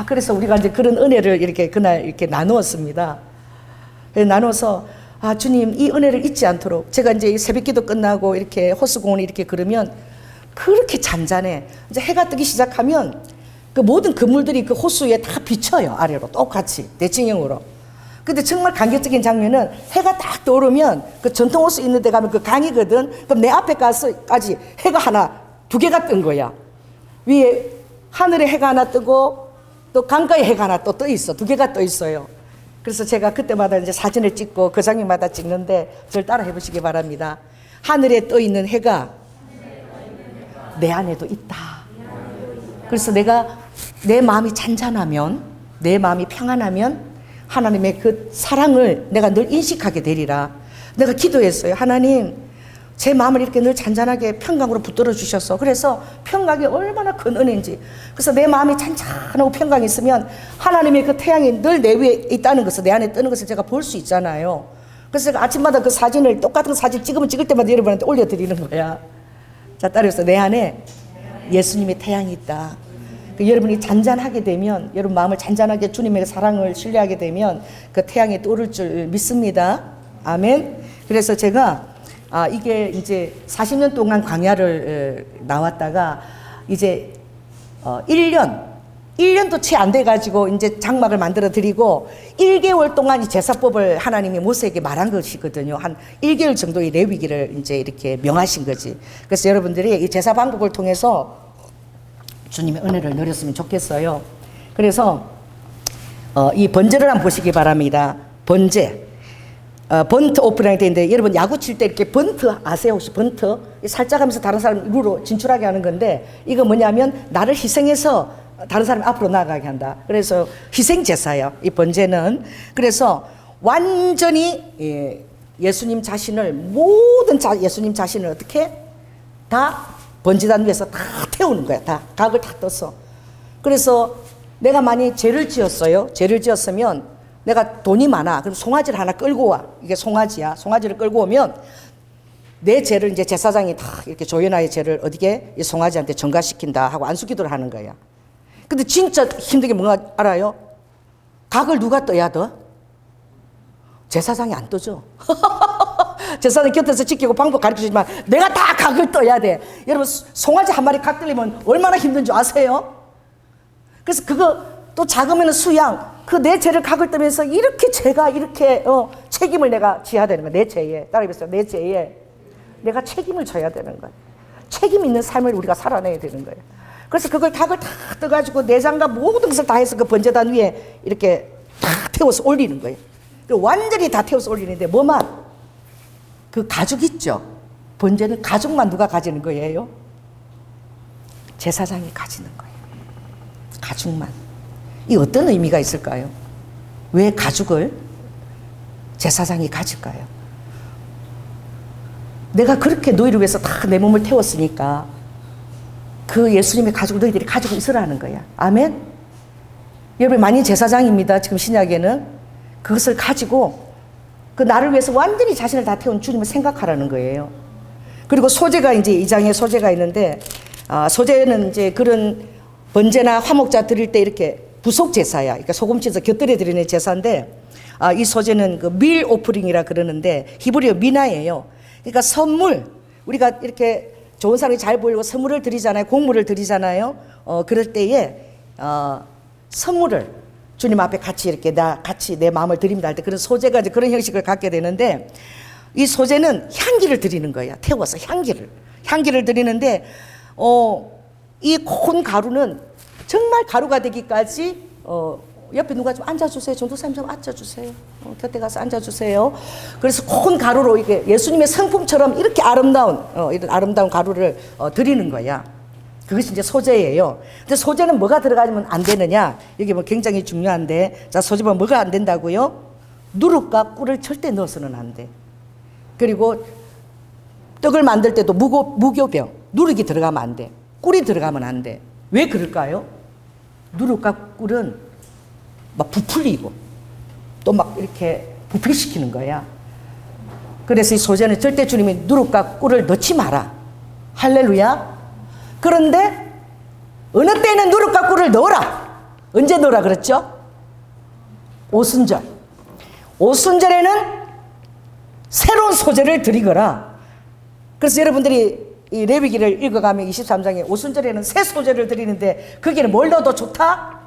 그래서 우리가 이제 그런 은혜를 이렇게 그날 이렇게 나누었습니다. 나눠서 주님 이 은혜를 잊지 않도록 제가 이제 새벽 기도 끝나고 이렇게 호수공원에 이렇게 걸으면 그렇게 잔잔해. 이제 해가 뜨기 시작하면 그 모든 건물들이 그 호수에 다 비쳐요. 아래로 똑같이 대칭형으로. 근데 정말 감격적인 장면은 해가 딱 떠오르면 그 전통 호수 있는 데 가면 그 강이거든. 그럼 내 앞에까지 해가 두 개가 뜬 거야. 위에 하늘에 해가 하나 뜨고 또 강가에 해가 하나 또 떠 있어. 두 개가 떠 있어요. 그래서 제가 그때마다 이제 사진을 찍고 그 장면마다 찍는데 저를 따라 해보시기 바랍니다. 하늘에 떠 있는 해가 내 안에도 있다. 그래서 내가 내 마음이 잔잔하면, 내 마음이 평안하면 하나님의 그 사랑을 내가 늘 인식하게 되리라. 내가 기도했어요. 하나님, 제 마음을 이렇게 늘 잔잔하게 평강으로 붙들어 주셔서 그래서 평강이 얼마나 큰 은혜인지. 그래서 내 마음이 잔잔하고 평강이 있으면 하나님의 그 태양이 늘 내 위에 있다는 것을, 내 안에 뜨는 것을 제가 볼 수 있잖아요. 그래서 제가 아침마다 그 사진을 똑같은 사진 찍을 때마다 여러분한테 올려드리는 거야. 자, 따라서 내 안에 예수님의 태양이 있다. 여러분이 잔잔하게 되면, 여러분 마음을 잔잔하게 주님의 사랑을 신뢰하게 되면 그 태양이 떠오를 줄 믿습니다. 아멘. 그래서 제가 이게 이제 40년 동안 광야를 나왔다가 이제 1년도 채 안 돼가지고 이제 장막을 만들어 드리고 1개월 동안 이 제사법을 하나님이 모세에게 말한 것이거든요. 한 1개월 정도의 레위기를 이제 이렇게 명하신 거지. 그래서 여러분들이 이 제사 방법을 통해서 주님의 은혜를 누렸으면 좋겠어요. 그래서 이 번제를 한번 보시기 바랍니다. 번제. 번트 오프라인이 되는데 여러분 야구 칠 때 이렇게 번트 아세요? 혹시 번트? 살짝 하면서 다른 사람 루로 진출하게 하는 건데 이거 뭐냐면 나를 희생해서 다른 사람이 앞으로 나가게 한다. 그래서 희생제사예요. 이 번제는. 그래서 완전히 예수님 자신을 예수님 자신을 어떻게 다 번제단 위에서 다 태우는 거야. 다 각을 다 떠서. 그래서 내가 만약 죄를 지었어요. 죄를 지었으면 내가 돈이 많아. 그럼 송아지를 하나 끌고 와. 이게 송아지야. 송아지를 끌고 오면 내 죄를 이제 제사장이 다 이렇게 조연아의 죄를 어디게 이 송아지한테 전가시킨다 하고 안수기도를 하는 거야. 근데 진짜 힘든 게 뭔가 알아요? 각을 누가 떠야 돼? 제사장이 안 떠줘. 제사장 곁에서 지키고 방법 가르쳐주지만 내가 다 각을 떠야 돼. 여러분 송아지 한 마리 각 들리면 얼마나 힘든 줄 아세요? 그래서 그거 또 작으면 수양 그 내 죄를 각을 뜨면서 이렇게 제가 이렇게 책임을 내가 져야 되는 거야. 내 죄에. 따라해보세요. 내 죄에 내가 책임을 져야 되는 거야. 책임 있는 삶을 우리가 살아내야 되는 거예요. 그래서 그걸 각을 다 떠가지고 내장과 모든 것을 다 해서 그 번제단 위에 이렇게 다 태워서 올리는 거예요. 완전히 다 태워서 올리는데 뭐만? 그 가죽 있죠? 번제는 가죽만 누가 가지는 거예요? 제사장이 가지는 거예요. 가죽만. 이 어떤 의미가 있을까요? 왜 가죽을 제사장이 가질까요? 내가 그렇게 너희를 위해서 다 내 몸을 태웠으니까 그 예수님의 가죽을 너희들이 가지고 있으라는 거야. 아멘? 여러분 만인 제사장입니다. 지금 신약에는 그것을 가지고 그 나를 위해서 완전히 자신을 다 태운 주님을 생각하라는 거예요. 그리고 소제가 이제 2장에 소제가 있는데 소제는 이제 그런 번제나 화목자 드릴 때 이렇게 부속 제사야. 그러니까 소금치에서 곁들여 드리는 제사인데 이 소제는 그 밀 오프링이라 그러는데 히브리어 미나예요. 그러니까 선물 우리가 이렇게 좋은 사람이 잘 보이려고 선물을 드리잖아요. 곡물을 드리잖아요. 그럴 때에 선물을 주님 앞에 같이 이렇게 같이 내 마음을 드립니다 할 때 그런 소제가 이제 그런 형식을 갖게 되는데 이 소제는 향기를 드리는 거예요. 태워서 향기를 드리는데 이 콘 가루는 정말 가루가 되기까지 옆에 누가 좀 앉아주세요. 전도사님 좀 앉아주세요. 곁에 가서 앉아주세요. 그래서 콘 가루로 이게 예수님의 성품처럼 이렇게 아름다운 이런 아름다운 가루를 드리는 거야. 그것이 이제 소재예요. 근데 소재는 뭐가 들어가면 안 되느냐? 이게 뭐 굉장히 중요한데, 자, 소재 보면 뭐가 안 된다고요? 누룩과 꿀을 절대 넣어서는 안 돼. 그리고 떡을 만들 때도 무교병, 누룩이 들어가면 안 돼. 꿀이 들어가면 안 돼. 왜 그럴까요? 누룩과 꿀은 막 부풀리고 또 막 이렇게 부패시키는 거야. 그래서 이 소재는 절대 주님이 누룩과 꿀을 넣지 마라. 할렐루야. 그런데 어느 때는 누룩과 꿀을 넣어라. 언제 넣어라 그랬죠? 오순절. 오순절에는 새로운 소재를 드리거라. 그래서 여러분들이 이 레위기를 읽어가면 23장에 오순절에는 새 소재를 드리는데 거기는 뭘 넣어도 좋다?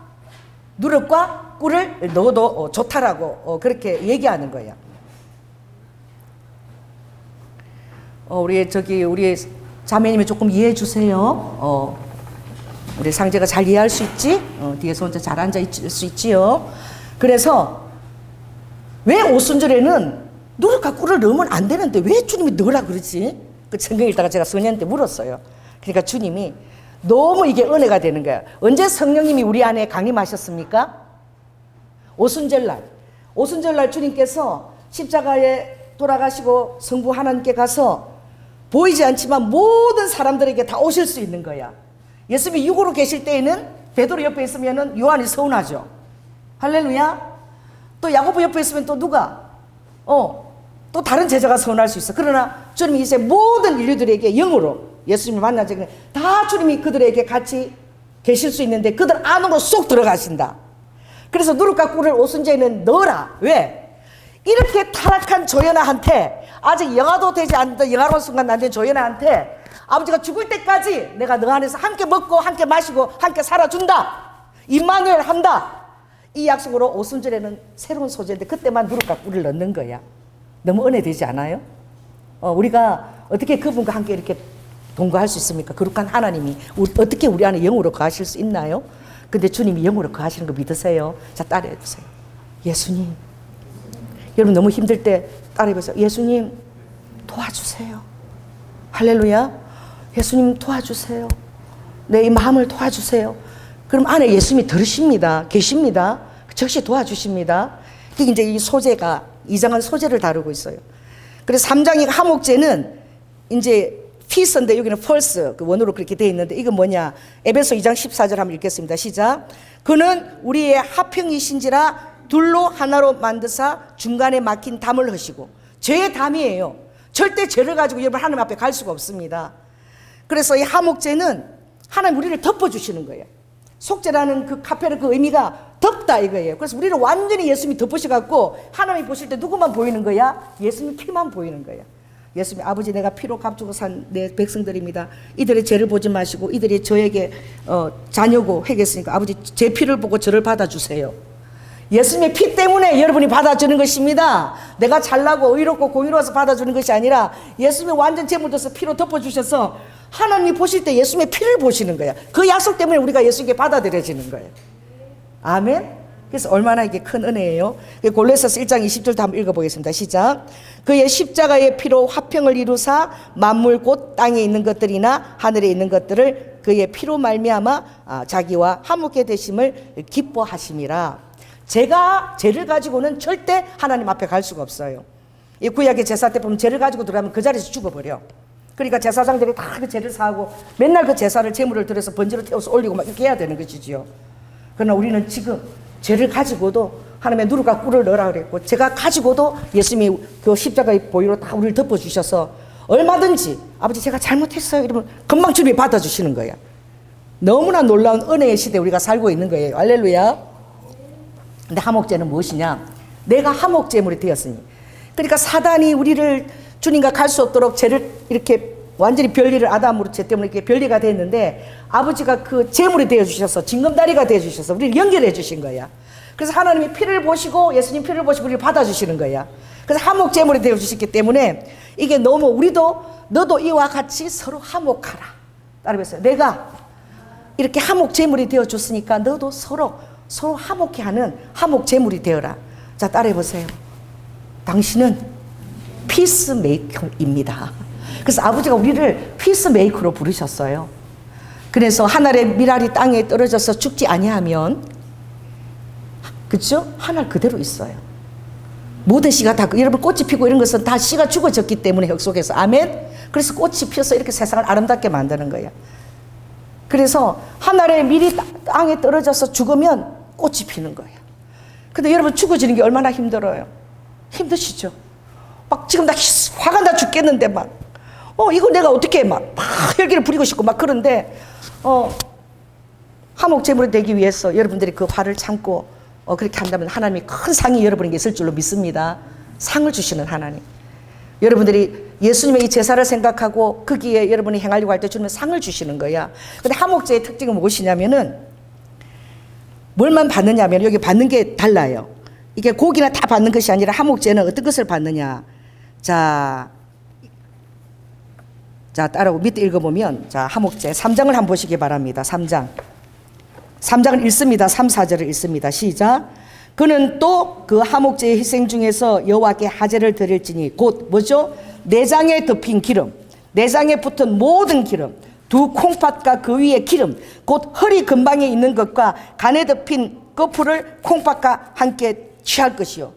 누룩과 꿀을 넣어도 좋다라고 그렇게 얘기하는 거예요. 우리 자매님이 조금 이해해 주세요. 우리 상제가 잘 이해할 수 있지? 뒤에서 혼자 잘 앉아 있을 수 있지요. 그래서 왜 오순절에는 누룩과 꿀을 넣으면 안 되는데 왜 주님이 넣으라 그러지? 그 성경 읽다가 제가 성령한테 물었어요. 그러니까 주님이 너무 이게 은혜가 되는 거야. 언제 성령님이 우리 안에 강림하셨습니까? 오순절날. 오순절날 주님께서 십자가에 돌아가시고 성부 하나님께 가서 보이지 않지만 모든 사람들에게 다 오실 수 있는 거야. 예수님이 육으로 계실 때에는 베드로 옆에 있으면 요한이 서운하죠. 할렐루야. 또 야고보 옆에 있으면 또 누가? 또 다른 제자가 서운할 수 있어. 그러나 주님이 이제 모든 인류들에게 영으로 예수님을 만나지 다 주님이 그들에게 같이 계실 수 있는데 그들 안으로 쏙 들어가신다. 그래서 누룩과 꿀을 오순절에는 넣어라. 왜? 이렇게 타락한 조연아한테 아직 영화도 되지 않는 영화로운 순간 안 된 조연아한테 아버지가 죽을 때까지 내가 너 안에서 함께 먹고 함께 마시고 함께 살아준다. 임마누엘 한다. 이 약속으로 오순절에는 새로운 소재인데 그때만 누룩과 꿀을 넣는 거야. 너무 은혜되지 않아요? 우리가 어떻게 그분과 함께 이렇게 동거할 수 있습니까? 거룩한 하나님이 어떻게 우리 안에 영으로 거하실 수 있나요? 근데 주님이 영으로 거하시는 거 믿으세요? 자, 따라해 보세요. 예수님. 여러분 너무 힘들 때 따라해 보세요. 예수님 도와주세요. 할렐루야. 예수님 도와주세요. 내 이 마음을 도와주세요. 그럼 안에 예수님이 들으십니다. 계십니다. 즉시 도와주십니다. 그게 이제 이 소재가 이장한 소재를 다루고 있어요. 그래서 3장이 하목제는 이제 피스인데 여기는 펄스 그 원어로 그렇게 되어 있는데 이건 뭐냐? 에베소 2장 14절 한번 읽겠습니다. 시작. 그는 우리의 화평이신지라 둘로 하나로 만드사 중간에 막힌 담을 하시고 죄의 담이에요. 절대 죄를 가지고 여러분 하나님 앞에 갈 수가 없습니다. 그래서 이 하목제는 하나님 우리를 덮어주시는 거예요. 속죄라는 그 카페의 그 의미가 덮다 이거예요. 그래서 우리를 완전히 예수님이 덮으셔갖고 하나님이 보실 때 누구만 보이는 거야? 예수님 피만 보이는 거야. 예수님 아버지 내가 피로 값주고 산 내 백성들입니다. 이들의 죄를 보지 마시고 이들이 저에게 자녀고 회개했으니까 아버지 제 피를 보고 저를 받아주세요. 예수님의 피 때문에 여러분이 받아주는 것입니다. 내가 잘나고 의롭고 공의로워서 받아주는 것이 아니라 예수님이 완전 제물로서 피로 덮어주셔서 하나님이 보실 때 예수님의 피를 보시는 거야. 그 약속 때문에 우리가 예수님께 받아들여지는 거예요. 아멘. 그래서 얼마나 이게 큰 은혜예요. 골로새서 1장 20절도 한번 읽어보겠습니다. 시작. 그의 십자가의 피로 화평을 이루사 만물 곧 땅에 있는 것들이나 하늘에 있는 것들을 그의 피로 말미암아 자기와 화목게 되심을 기뻐하심이라. 제가 죄를 가지고는 절대 하나님 앞에 갈 수가 없어요. 이 구약의 제사 때 보면 죄를 가지고 들어가면 그 자리에서 죽어버려. 그러니까 제사장들이 다 그 죄를 사하고 맨날 그 제사를 제물을 들여서 번지로 태워서 올리고 막 이렇게 해야 되는 것이지요. 그러나 우리는 지금 죄를 가지고도 하나님의 누룩과 꿀을 넣으라 그랬고 제가 가지고도 예수님이 그 십자가의 보혈로 다 우리를 덮어주셔서 얼마든지 아버지 제가 잘못했어요 이러면 금방 주님이 받아주시는 거야. 너무나 놀라운 은혜의 시대에 우리가 살고 있는 거예요. 할렐루야. 근데 하목제는 무엇이냐? 내가 하목제물이 되었으니. 그러니까 사단이 우리를 주님과 갈 수 없도록 죄를 이렇게 완전히 별리를 아담으로 죄 때문에 이렇게 별리가 됐는데 아버지가 그 제물이 되어주셔서 징검다리가 되어주셔서 우리를 연결해 주신 거야. 그래서 하나님이 피를 보시고 예수님 피를 보시고 우리를 받아주시는 거야. 그래서 하목제물이 되어주셨기 때문에 이게 너무 우리도 너도 이와 같이 서로 하목하라. 따라해보세요. 내가 이렇게 화목 제물이 되어 줬으니까 너도 서로 화목해 하는 화목 제물이 되어라. 자, 따라해 보세요. 당신은 피스메이커입니다. 그래서 아버지가 우리를 피스메이커로 부르셨어요. 그래서 하늘의 밀알이 땅에 떨어져서 죽지 아니하면, 그렇죠? 하늘 그대로 있어요. 모든 씨가 다, 여러분 꽃이 피고 이런 것은 다 씨가 죽어졌기 때문에 흙 속에서. 아멘. 그래서 꽃이 피어서 이렇게 세상을 아름답게 만드는 거예요. 그래서 하늘의 밀이 땅에 떨어져서 죽으면 꽃이 피는 거예요. 근데 여러분 죽어지는 게 얼마나 힘들어요. 힘드시죠? 막 지금 나 화가 나 죽겠는데 막 이거 내가 어떻게 막 혈기를 부리고 싶고 막 그런데 화목 제물이 되기 위해서 여러분들이 그 화를 참고 그렇게 한다면 하나님이 큰 상이 여러분에게 있을 줄로 믿습니다. 상을 주시는 하나님. 여러분들이 예수님의 이 제사를 생각하고 거기에 여러분이 행하려고 할 때 주는 상을 주시는 거야. 근데 화목제의 특징은 무엇이냐면은 뭘만 받느냐면 여기 받는 게 달라요. 이게 고기나 다 받는 것이 아니라 화목제는 어떤 것을 받느냐. 자, 따라오고 밑에 읽어보면, 자, 화목제 3장을 한번 보시기 바랍니다. 3장을 읽습니다. 3, 4절을 읽습니다. 시작. 그는 또 그 화목제의 희생 중에서 여호와께 하제를 드릴지니 곧 뭐죠? 내장에 덮인 기름, 내장에 붙은 모든 기름, 두 콩팥과 그 위에 기름, 곧 허리 근방에 있는 것과 간에 덮인 거풀을 콩팥과 함께 취할 것이요.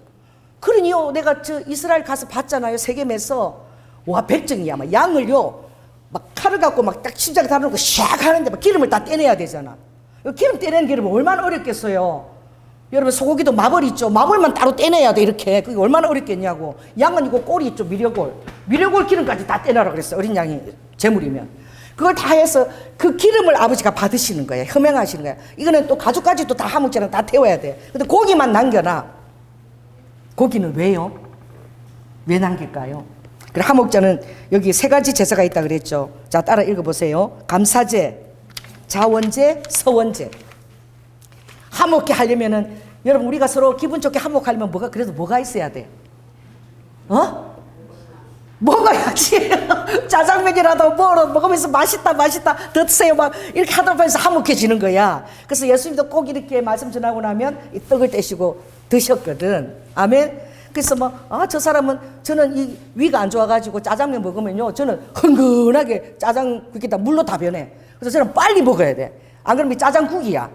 그러니요, 내가 저 이스라엘 가서 봤잖아요. 세겜에서. 와, 백정이야. 막 양을요, 막 칼을 갖고 막 딱 심장에 달아놓고 샥 하는데 막 기름을 다 떼내야 되잖아. 기름 떼내는 기름은 얼마나 어렵겠어요. 여러분, 소고기도 마블 있죠. 마블만 따로 떼내야 돼. 이렇게. 그게 얼마나 어렵겠냐고. 양은 이거 꼬리 있죠. 미려골 기름까지 다 떼내라 그랬어요. 어린 양이 제물이면. 그걸 다 해서 그 기름을 아버지가 받으시는 거예요. 흠행하시는 거예요. 이거는 또 가죽까지도 다 화목제는 다 태워야 돼. 근데 고기만 남겨놔. 고기는 왜요? 왜 남길까요? 그래, 화목제는 여기 세 가지 제사가 있다 그랬죠. 자, 따라 읽어보세요. 감사제, 자원제, 서원제. 화목해 하려면은, 여러분, 우리가 서로 기분 좋게 화목하려면 그래도 뭐가 있어야 돼? 먹어야지. 짜장면이라도 먹으면서 맛있다 더 드세요 막 이렇게 하다 보면서 화목해지는 거야. 그래서 예수님도 꼭 이렇게 말씀 전하고 나면 이 떡을 떼시고 드셨거든. 아멘. 그래서 저 사람은, 저는 이 위가 안 좋아가지고 짜장면 먹으면요, 저는 흥건하게 짜장 그렇게 물로 다 변해. 그래서 저는 빨리 먹어야 돼. 안 그러면 이 짜장국이야.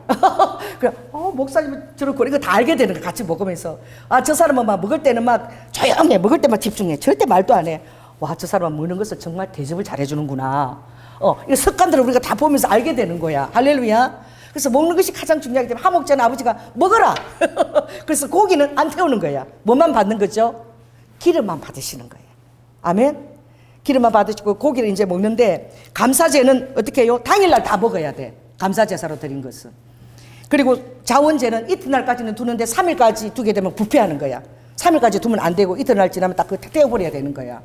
그래, 목사님은 저렇고, 이거 다 알게 되는 거 같이 먹으면서. 저 사람은 막 먹을 때는 막 조용해. 먹을 때만 집중해. 절대 말도 안 해. 와, 저 사람은 먹는 것을 정말 대접을 잘해주는구나. 이 습관들을 우리가 다 보면서 알게 되는 거야. 할렐루야. 그래서 먹는 것이 가장 중요하기 때문에 화목제는 아버지가 먹어라. 그래서 고기는 안 태우는 거야. 뭐만 받는 거죠? 기름만 받으시는 거예요. 아멘. 기름만 받으시고 고기를 이제 먹는데, 감사제는 어떻게 해요? 당일날 다 먹어야 돼. 감사제사로 드린 것은. 그리고 자원제는 이튿날까지는 두는데 3일까지 두게 되면 부패하는 거야. 3일까지 두면 안 되고 이튿날 지나면 딱 그거 떼어버려야 되는 거야.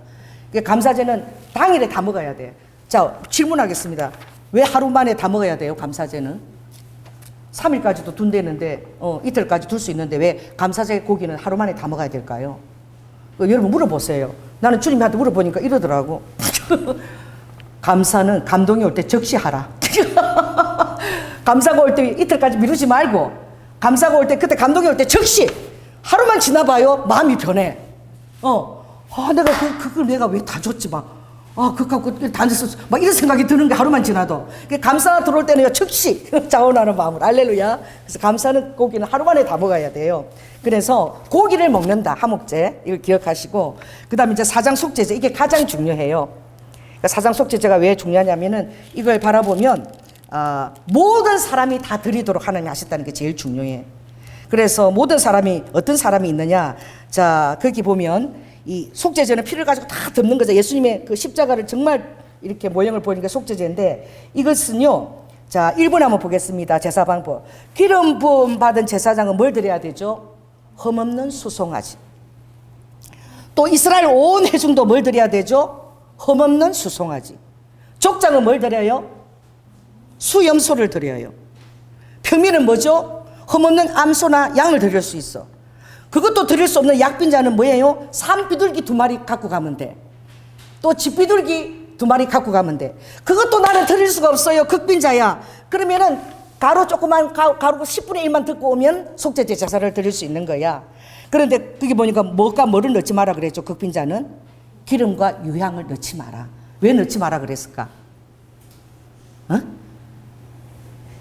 감사제는 당일에 다 먹어야 돼. 자, 질문하겠습니다. 왜 하루 만에 다 먹어야 돼요, 감사제는? 3일까지도 둔대는데, 이틀까지 둘 수 있는데 왜 감사제 고기는 하루 만에 다 먹어야 될까요? 여러분 물어보세요. 나는 주님한테 물어보니까 이러더라고. 감사는 감동이 올 때 적시하라. 감사가 올 때 이틀까지 미루지 말고, 감사가 올 때, 그때 감동이 올 때 적시. 하루만 지나봐요, 마음이 변해. 내가 그걸 내가 왜 다 줬지 막. 그거 갖고 다 줬어. 막 이런 생각이 드는 게 하루만 지나도. 감사 들어올 때는 적시. 자원하는 마음으로. 할렐루야. 그래서 감사는 고기는 하루 만에 다 먹어야 돼요. 그래서 고기를 먹는다, 화목제. 이걸 기억하시고. 그 다음에 이제 사장 속죄제. 이게 가장 중요해요. 그러니까 사장 속죄제가 왜 중요하냐면은 이걸 바라보면, 모든 사람이 다 드리도록 하나님이 하셨다는 게 제일 중요해. 그래서 모든 사람이, 어떤 사람이 있느냐. 자, 거기 보면 이 속죄제는 피를 가지고 다 덮는 거죠. 예수님의 그 십자가를 정말 이렇게 모형을 보이는 게 속죄제인데, 이것은요, 자, 1번 한번 보겠습니다. 제사 방법. 기름 부음 받은 제사장은 뭘 드려야 되죠? 흠없는 수송아지. 또 이스라엘 온 회중도 뭘 드려야 되죠? 흠없는 수송아지. 족장은 뭘 드려요? 수염소를 드려요. 표미는 뭐죠? 흠없는 암소나 양을 드릴 수 있어. 그것도 드릴 수 없는 약빈자는 뭐예요? 산비둘기 2마리 갖고 가면 돼. 또 집비둘기 2마리 갖고 가면 돼. 그것도 나는 드릴 수가 없어요. 극빈자야. 그러면은 가루 조그만 가루 10분의 1만 듣고 오면 속죄제 제사를 드릴 수 있는 거야. 그런데 그게 보니까 뭐를 넣지 마라 그랬죠. 극빈자는 기름과 유향을 넣지 마라. 왜 넣지 마라 그랬을까?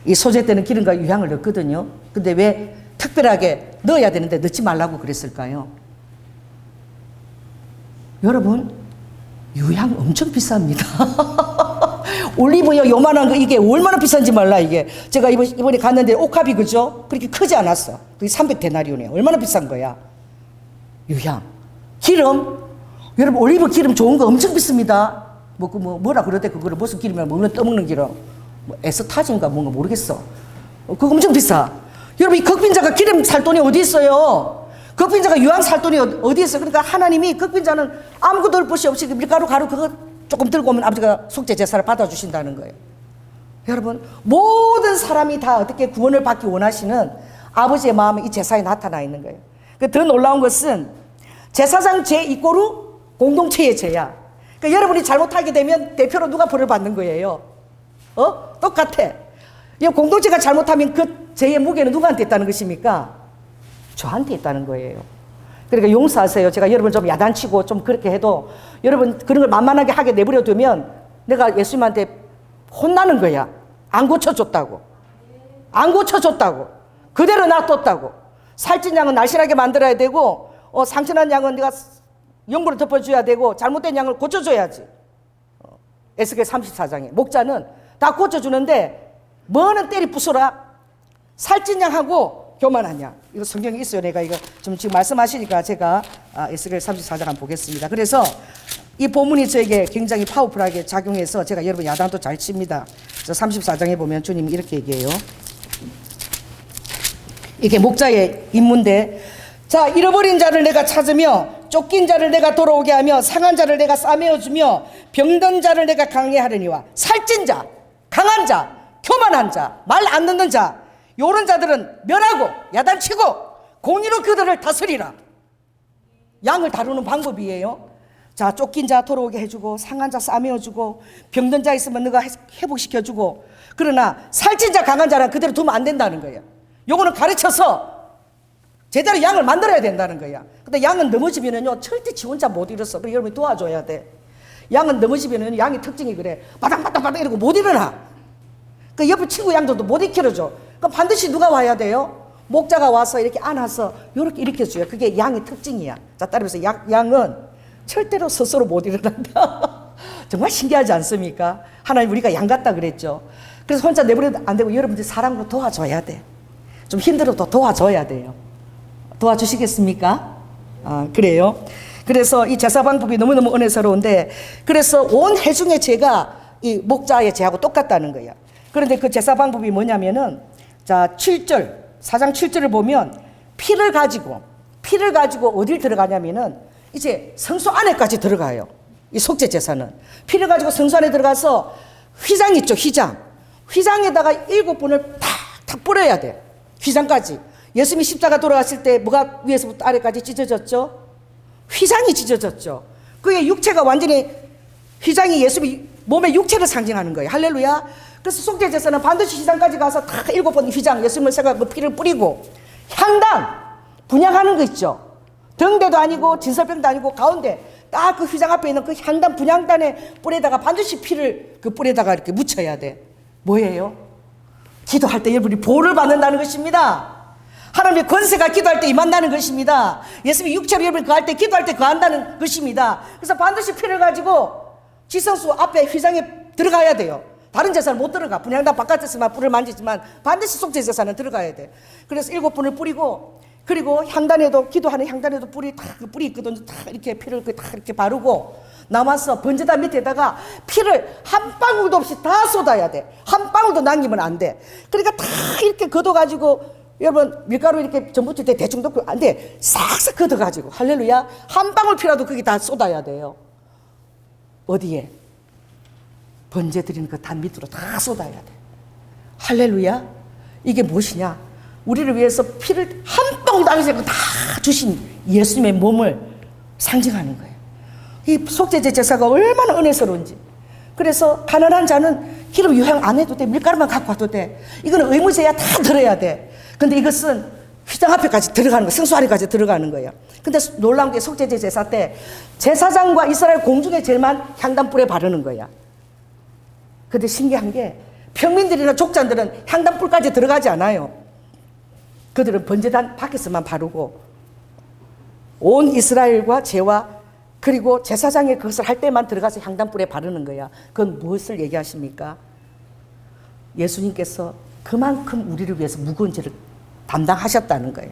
이 소제 때는 기름과 유향을 넣거든요. 근데 왜 특별하게 넣어야 되는데 넣지 말라고 그랬을까요? 여러분, 유향 엄청 비쌉니다. 올리브유 요만한 거 이게 얼마나 비싼지 몰라 이게. 제가 이번에 갔는데 옥합이 그죠? 그렇게 크지 않았어. 그게 300데나리온이에요. 얼마나 비싼 거야. 유향, 기름. 여러분 올리브 기름 좋은 거 엄청 비쌉니다. 뭐라 그러대 그거를 무슨 기름이야? 먹는 떠먹는 기름. 뭐 에스타진가 뭔가 모르겠어. 그거 엄청 비싸. 여러분 이 극빈자가 기름 살 돈이 어디 있어요? 극빈자가 유황 살 돈이 어디 있어요? 그러니까 하나님이 극빈자는 아무것도 할 것이 없이 밀가루 가루 그거 조금 들고 오면 아버지가 속죄 제사를 받아주신다는 거예요. 여러분 모든 사람이 다 어떻게 구원을 받기 원하시는 아버지의 마음이 이 제사에 나타나 있는 거예요. 더 놀라운 것은 제사장 제2고루 공동체의 죄야. 그러니까 여러분이 잘못하게 되면 대표로 누가 벌을 받는 거예요? 똑같아. 이 공동체가 잘못하면 그 죄의 무게는 누구한테 있다는 것입니까? 저한테 있다는 거예요. 그러니까 용서하세요. 제가 여러분 좀 야단치고 좀 그렇게 해도 여러분 그런 걸 만만하게 하게 내버려 두면 내가 예수님한테 혼나는 거야. 안 고쳐줬다고. 안 고쳐줬다고. 그대로 놔뒀다고. 살찐 양은 날씬하게 만들어야 되고 상처난 양은 내가 연고를 덮어줘야 되고 잘못된 양을 고쳐줘야지. 에스겔 34장에 목자는 다 고쳐주는데 뭐는 때리 부숴라. 살찐 양하고 교만한 양. 이거 성경에 있어요. 내가 이거 지금 말씀하시니까 제가 에스겔 34장 한번 보겠습니다. 그래서 이 본문이 저에게 굉장히 파워풀하게 작용해서 제가 여러분 야단도 잘 칩니다. 그래서 34장에 보면 주님이 이렇게 얘기해요. 이게 목자의 임무인데, 자, 잃어버린 자를 내가 찾으며 쫓긴 자를 내가 돌아오게 하며 상한 자를 내가 싸매어주며 병든 자를 내가 강하게 하려니와 살찐 자, 강한 자, 교만한 자, 말 안 듣는 자, 요런 자들은 멸하고 야단치고 공의로 그들을 다스리라. 양을 다루는 방법이에요. 자, 쫓긴 자 돌아오게 해주고 상한 자 싸매어주고 병든 자 있으면 너가 회복시켜주고, 그러나 살찐 자 강한 자는 그대로 두면 안 된다는 거예요. 요거는 가르쳐서 제대로 양을 만들어야 된다는 거야. 근데 양은 넘어지면은요 절대 지 혼자 못 일어서. 그래서 여러분이 도와줘야 돼. 양은 넘어지면은 양의 특징이 그래. 바닥바닥바닥 이러고 못 일어나. 그 옆에 친구 양들도 못 일으켜줘. 그럼 반드시 누가 와야 돼요? 목자가 와서 이렇게 안아서 이렇게 일으켜줘요. 그게 양의 특징이야. 자, 따라서 양은 절대로 스스로 못 일어난다. 정말 신기하지 않습니까? 하나님 우리가 양 같다 그랬죠. 그래서 혼자 내버려도 안 되고 여러분들 사랑으로 도와줘야 돼. 좀 힘들어도 도와줘야 돼요. 도와주시겠습니까? 그래요. 그래서 이 제사 방법이 너무너무 은혜스러운데, 그래서 온 회중의 죄가 이 목자의 죄하고 똑같다는 거예요. 그런데 그 제사 방법이 뭐냐면은, 자, 7절, 4장 7절을 보면 피를 가지고 어딜 들어가냐면은 이제 성소 안에까지 들어가요. 이 속죄 제사는. 피를 가지고 성소 안에 들어가서 휘장 있죠, 휘장. 휘장에다가 7번을 탁 뿌려야 돼. 휘장까지. 예수님이 십자가 돌아갔을 때 뭐가 위에서부터 아래까지 찢어졌죠? 휘장이 찢어졌죠. 그게 육체가 완전히, 휘장이 예수님이 몸의 육체를 상징하는 거예요. 할렐루야. 그래서 속죄 제사는 반드시 휘장까지 가서 다 7번 휘장, 예수님을 생각하고 피를 뿌리고, 향단 분향하는 거 있죠. 등대도 아니고 진설병도 아니고 가운데 딱 그 휘장 앞에 있는 그 향단 분향단의 뿔에다가 반드시 피를 그 뿔에다가 이렇게 묻혀야 돼. 뭐예요? 기도할 때 여러분이 보호를 받는다는 것입니다. 하나님의 권세가 기도할 때 임한다는 것입니다. 예수님이 육체로 여러분이 거할 때, 기도할 때 거한다는 것입니다. 그래서 반드시 피를 가지고 지성소 앞에 휘장에 들어가야 돼요. 다른 제사는 못 들어가. 분향단 바깥에서만 뿔을 만지지만 반드시 속죄 제사는 들어가야 돼. 그래서 7번을 뿌리고, 그리고 향단에도, 기도하는 향단에도 뿌리 있거든요. 다 이렇게 피를 다 이렇게 바르고, 남아서 번제단 밑에다가 피를 한 방울도 없이 다 쏟아야 돼. 한 방울도 남기면 안 돼. 그러니까 다 이렇게 걷어가지고, 여러분 밀가루 이렇게 전 부칠 때 대충 넣고 안 돼. 싹싹 걷어가지고, 할렐루야, 한 방울 피라도 거기 다 쏟아야 돼요. 어디에? 번제 드리는 그 단 밑으로 다 쏟아야 돼. 할렐루야. 이게 무엇이냐? 우리를 위해서 피를 한 방울도 안 흘리고 다 주신 예수님의 몸을 상징하는 거예요. 이 속죄제 제사가 얼마나 은혜스러운지. 그래서 가난한 자는 기름 유향 안 해도 돼. 밀가루만 갖고 와도 돼. 이거는 의무제야. 다 들어야 돼. 근데 이것은 휘장 앞에까지 들어가는 거야. 성수아리까지 들어가는 거예요. 근데 놀라운 게 속죄제 제사 때 제사장과 이스라엘 공중의 제일만 향단불에 바르는 거야. 근데 신기한 게 평민들이나 족장들은 향단불까지 들어가지 않아요. 그들은 번제단 밖에서만 바르고 온 이스라엘과 제와 그리고 제사장이 그것을 할 때만 들어가서 향단불에 바르는 거야. 그건 무엇을 얘기하십니까? 예수님께서 그만큼 우리를 위해서 무거운 죄를 담당하셨다는 거예요.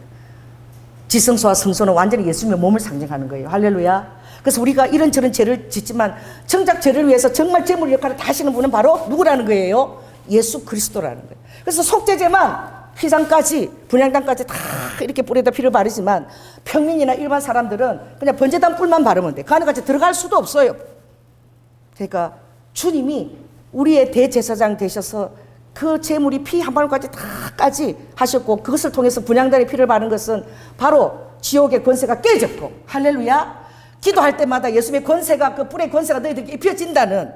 지성소와 성소는 완전히 예수님의 몸을 상징하는 거예요. 할렐루야. 그래서 우리가 이런저런 죄를 짓지만 정작 죄를 위해서 정말 제물 역할을 다 하시는 분은 바로 누구라는 거예요? 예수 그리스도라는 거예요. 그래서 속죄제만 휘장까지 분향단까지 다 이렇게 뿌리다 피를 바르지만 평민이나 일반 사람들은 그냥 번제단 뿔만 바르면 돼. 그 안에까지 들어갈 수도 없어요. 그러니까 주님이 우리의 대제사장 되셔서 그 제물이 피 한 방울까지 다까지 하셨고 그것을 통해서 분향단의 피를 바른 것은 바로 지옥의 권세가 깨졌고 할렐루야. 기도할 때마다 예수님의 권세가 그 뿔의 권세가 너희들에게 입혀진다는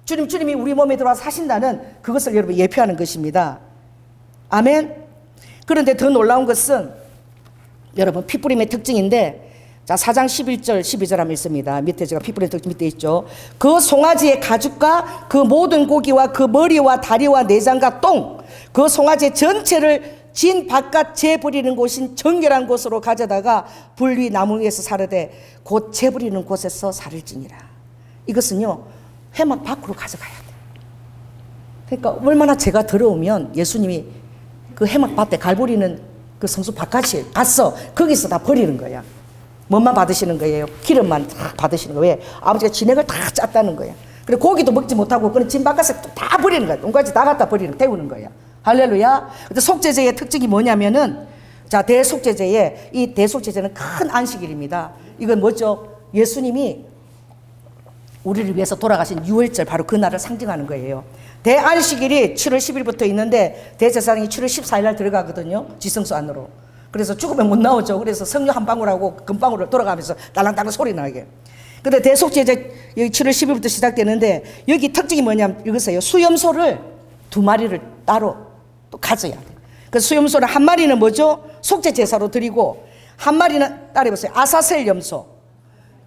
주님이 우리 몸에 들어와서 하신다는 그것을 여러분 예표하는 것입니다. 아멘. 그런데 더 놀라운 것은 여러분 피뿌림의 특징인데 자 4장 11절 12절 하면 있습니다. 밑에 제가 피뿌림의 특징 밑에 있죠. 그 송아지의 가죽과 그 모든 고기와 그 머리와 다리와 내장과 똥 그 송아지 전체를 진 바깥 재 버리는 곳인 정결한 곳으로 가져다가 불 위 나무 위에서 사르되 곧 재 버리는 곳에서 사를지니라. 이것은요 회막 밖으로 가져가야 돼. 그러니까 얼마나 죄가 더러우면 예수님이 그 해막밭에 갈 버리는 그 성수 바깥이 갔어. 거기서 다 버리는 거야. 뭐만 받으시는 거예요? 기름만 다 받으시는 거예요. 왜? 아버지가 진액을 다 짰다는 거야. 그리고 고기도 먹지 못하고 그는 진 바깥에 다 버리는 거야. 돈까지 다 갖다 버리는, 태우는 거야. 할렐루야. 근데 속죄제의 특징이 뭐냐면은 자 대속죄제에 이 대속죄제는 큰 안식일입니다. 이건 뭐죠? 예수님이 우리를 위해서 돌아가신 유월절 바로 그날을 상징하는 거예요. 대안식일이 7월 10일부터 있는데 대제사장이 7월 14일 날 들어가거든요. 지성소 안으로. 그래서 죽으면 못 나오죠. 그래서 성령 한 방울하고 금방울을 돌아가면서 딸랑딸랑 소리 나게. 근데 대속죄제 여기 7월 10일부터 시작되는데 여기 특징이 뭐냐면 이거세요. 수염소를 2마리를 따로 또 가져야 돼. 그 수염소는 한 마리는 뭐죠? 속죄 제사로 드리고 한 마리는 따라해보세요. 아사셀 염소.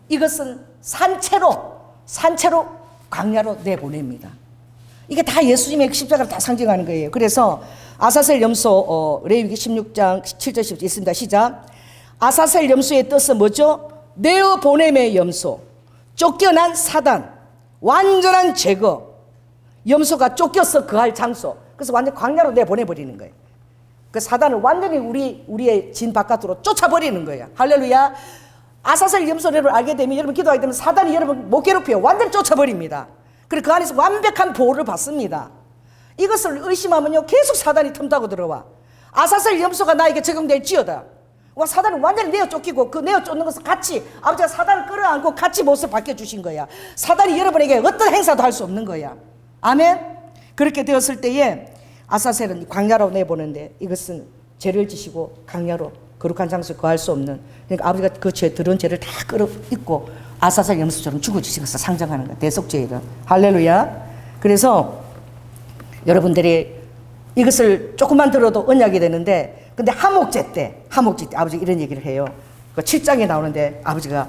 이것은 산채로 광야로 내보냅니다. 이게 다 예수님의 십자가를 다 상징하는 거예요. 그래서 아사셀 염소 레위기 16장 7절 10절 있습니다. 시작. 아사셀 염소의 뜻은 뭐죠? 내어 보냄의 염소, 쫓겨난 사단, 완전한 제거. 염소가 쫓겨서 거할 장소. 그래서 완전 광야로 내보내버리는 거예요. 그 사단을 완전히 우리의 진 바깥으로 쫓아버리는 거예요. 할렐루야. 아사셀 염소를 알게 되면 여러분 기도하게 되면 사단이 여러분 못 괴롭혀요. 완전히 쫓아버립니다. 그리고 그 안에서 완벽한 보호를 받습니다. 이것을 의심하면요 계속 사단이 틈타고 들어와. 아사셀 염소가 나에게 적용될지어다. 사단은 완전히 내어 쫓기고 그 내어 쫓는 것은 같이 아버지가 사단을 끌어안고 같이 못을 바뀌어주신 거야. 사단이 여러분에게 어떤 행사도 할 수 없는 거야. 아멘. 그렇게 되었을 때에 아사셀은 광야로 내보는데 이것은 죄를 지시고 광야로 거룩한 장소에 거할 수 없는, 그러니까 아버지가 그 죄, 더러운 죄를 다 끌어입고 아사셀 염소처럼 죽어주신 것을 상징하는 거야. 대속죄이다. 할렐루야. 그래서 여러분들이 이것을 조금만 들어도 언약이 되는데, 근데 하목제 때 아버지가 이런 얘기를 해요. 그 7장에 나오는데 아버지가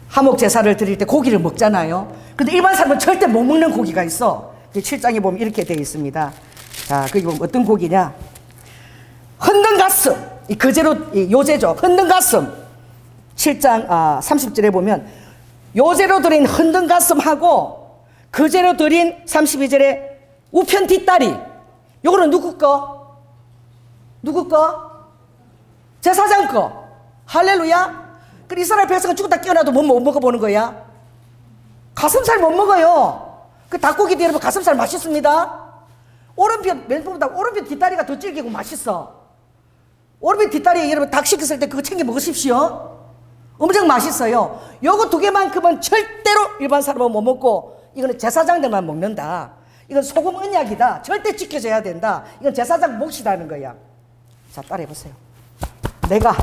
하목 제사를 드릴 때 고기를 먹잖아요. 근데 일반 사람은 절대 못 먹는 고기가 있어. 7장에 보면 이렇게 되어 있습니다. 자, 그게 어떤 고기냐? 흔든 가슴. 이 거제로 요제죠. 흔든 가슴. 7장 30절에 보면 요제로 드린 흔든 가슴하고 거제로 드린 32절에 우편 뒷다리. 요거는 누구 거? 누구 거? 제사장 거. 할렐루야. 그 이스라엘 백성은 죽었다 깨어나도 못 먹어보는 거야. 가슴살 못 먹어요. 그 닭고기도 여러분 가슴살 맛있습니다. 오른편 맨보다 오른편 뒷다리가 더 질기고 맛있어. 오른편 뒷다리에 여러분 닭 시켰을 때 그거 챙겨 먹으십시오. 엄청 맛있어요. 요거 2개만큼은 절대로 일반 사람은 못 먹고 이거는 제사장들만 먹는다. 이건 소금 언약이다. 절대 지켜져야 된다. 이건 제사장 몫이라는 거야. 자, 따라해보세요. 내가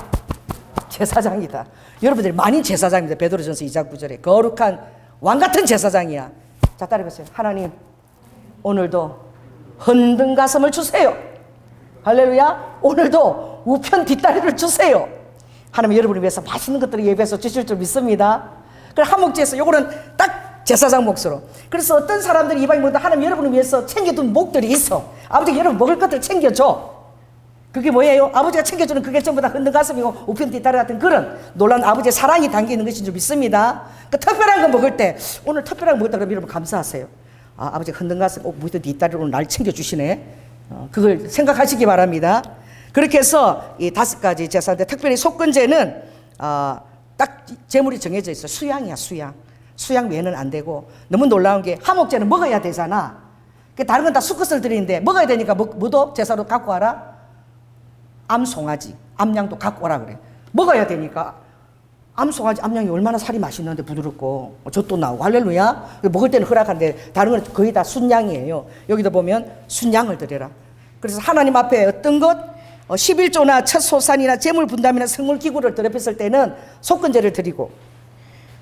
제사장이다. 여러분들이 많이 제사장입니다. 베드로전서 2장 9절에 거룩한 왕같은 제사장이야. 자, 따라해보세요. 하나님, 오늘도 흔든 가슴을 주세요. 할렐루야. 오늘도 우편 뒷다리를 주세요. 하나님 여러분을 위해서 맛있는 것들을 예배해서 주실 줄 믿습니다. 그래 한목제에서 요거는 딱 제사장 몫으로. 그래서 어떤 사람들이 이방인보다 하나님 여러분을 위해서 챙겨둔 목들이 있어. 아버지가 여러분 먹을 것들 챙겨줘. 그게 뭐예요? 아버지가 챙겨주는 그게 전부 다 흔든 가슴이고 우편 뒷다리 같은 그런 놀라운 아버지의 사랑이 담기는 것인 줄 믿습니다. 그 특별한 거 먹을 때 오늘 특별한 거 먹었다 그러면 여러분 감사하세요. 아, 아버지가 흔든 가슴 우편 뒷다리로 날 챙겨주시네. 그걸 생각하시기 바랍니다. 그렇게 해서 이 5가지 제사인데 특별히 속건제는 딱 제물이 정해져 있어. 수양이야 수양. 수양 외에는 안 되고 너무 놀라운 게 하목제는 먹어야 되잖아. 다른 건 다 수컷을 드리는데 먹어야 되니까 뭐도 제사로 갖고 와라. 암송아지, 암양도 갖고 오라 그래. 먹어야 되니까. 암송아지, 암양이 얼마나 살이 맛있는데 부드럽고 젖도 나오고 할렐루야. 먹을 때는 허락한데 다른 건 거의 다 순양이에요. 여기도 보면 순양을 드려라. 그래서 하나님 앞에 어떤 것 11조나 첫 소산이나 제물 분담이나 성물 기구를 더럽혔을 때는 속건제를 드리고,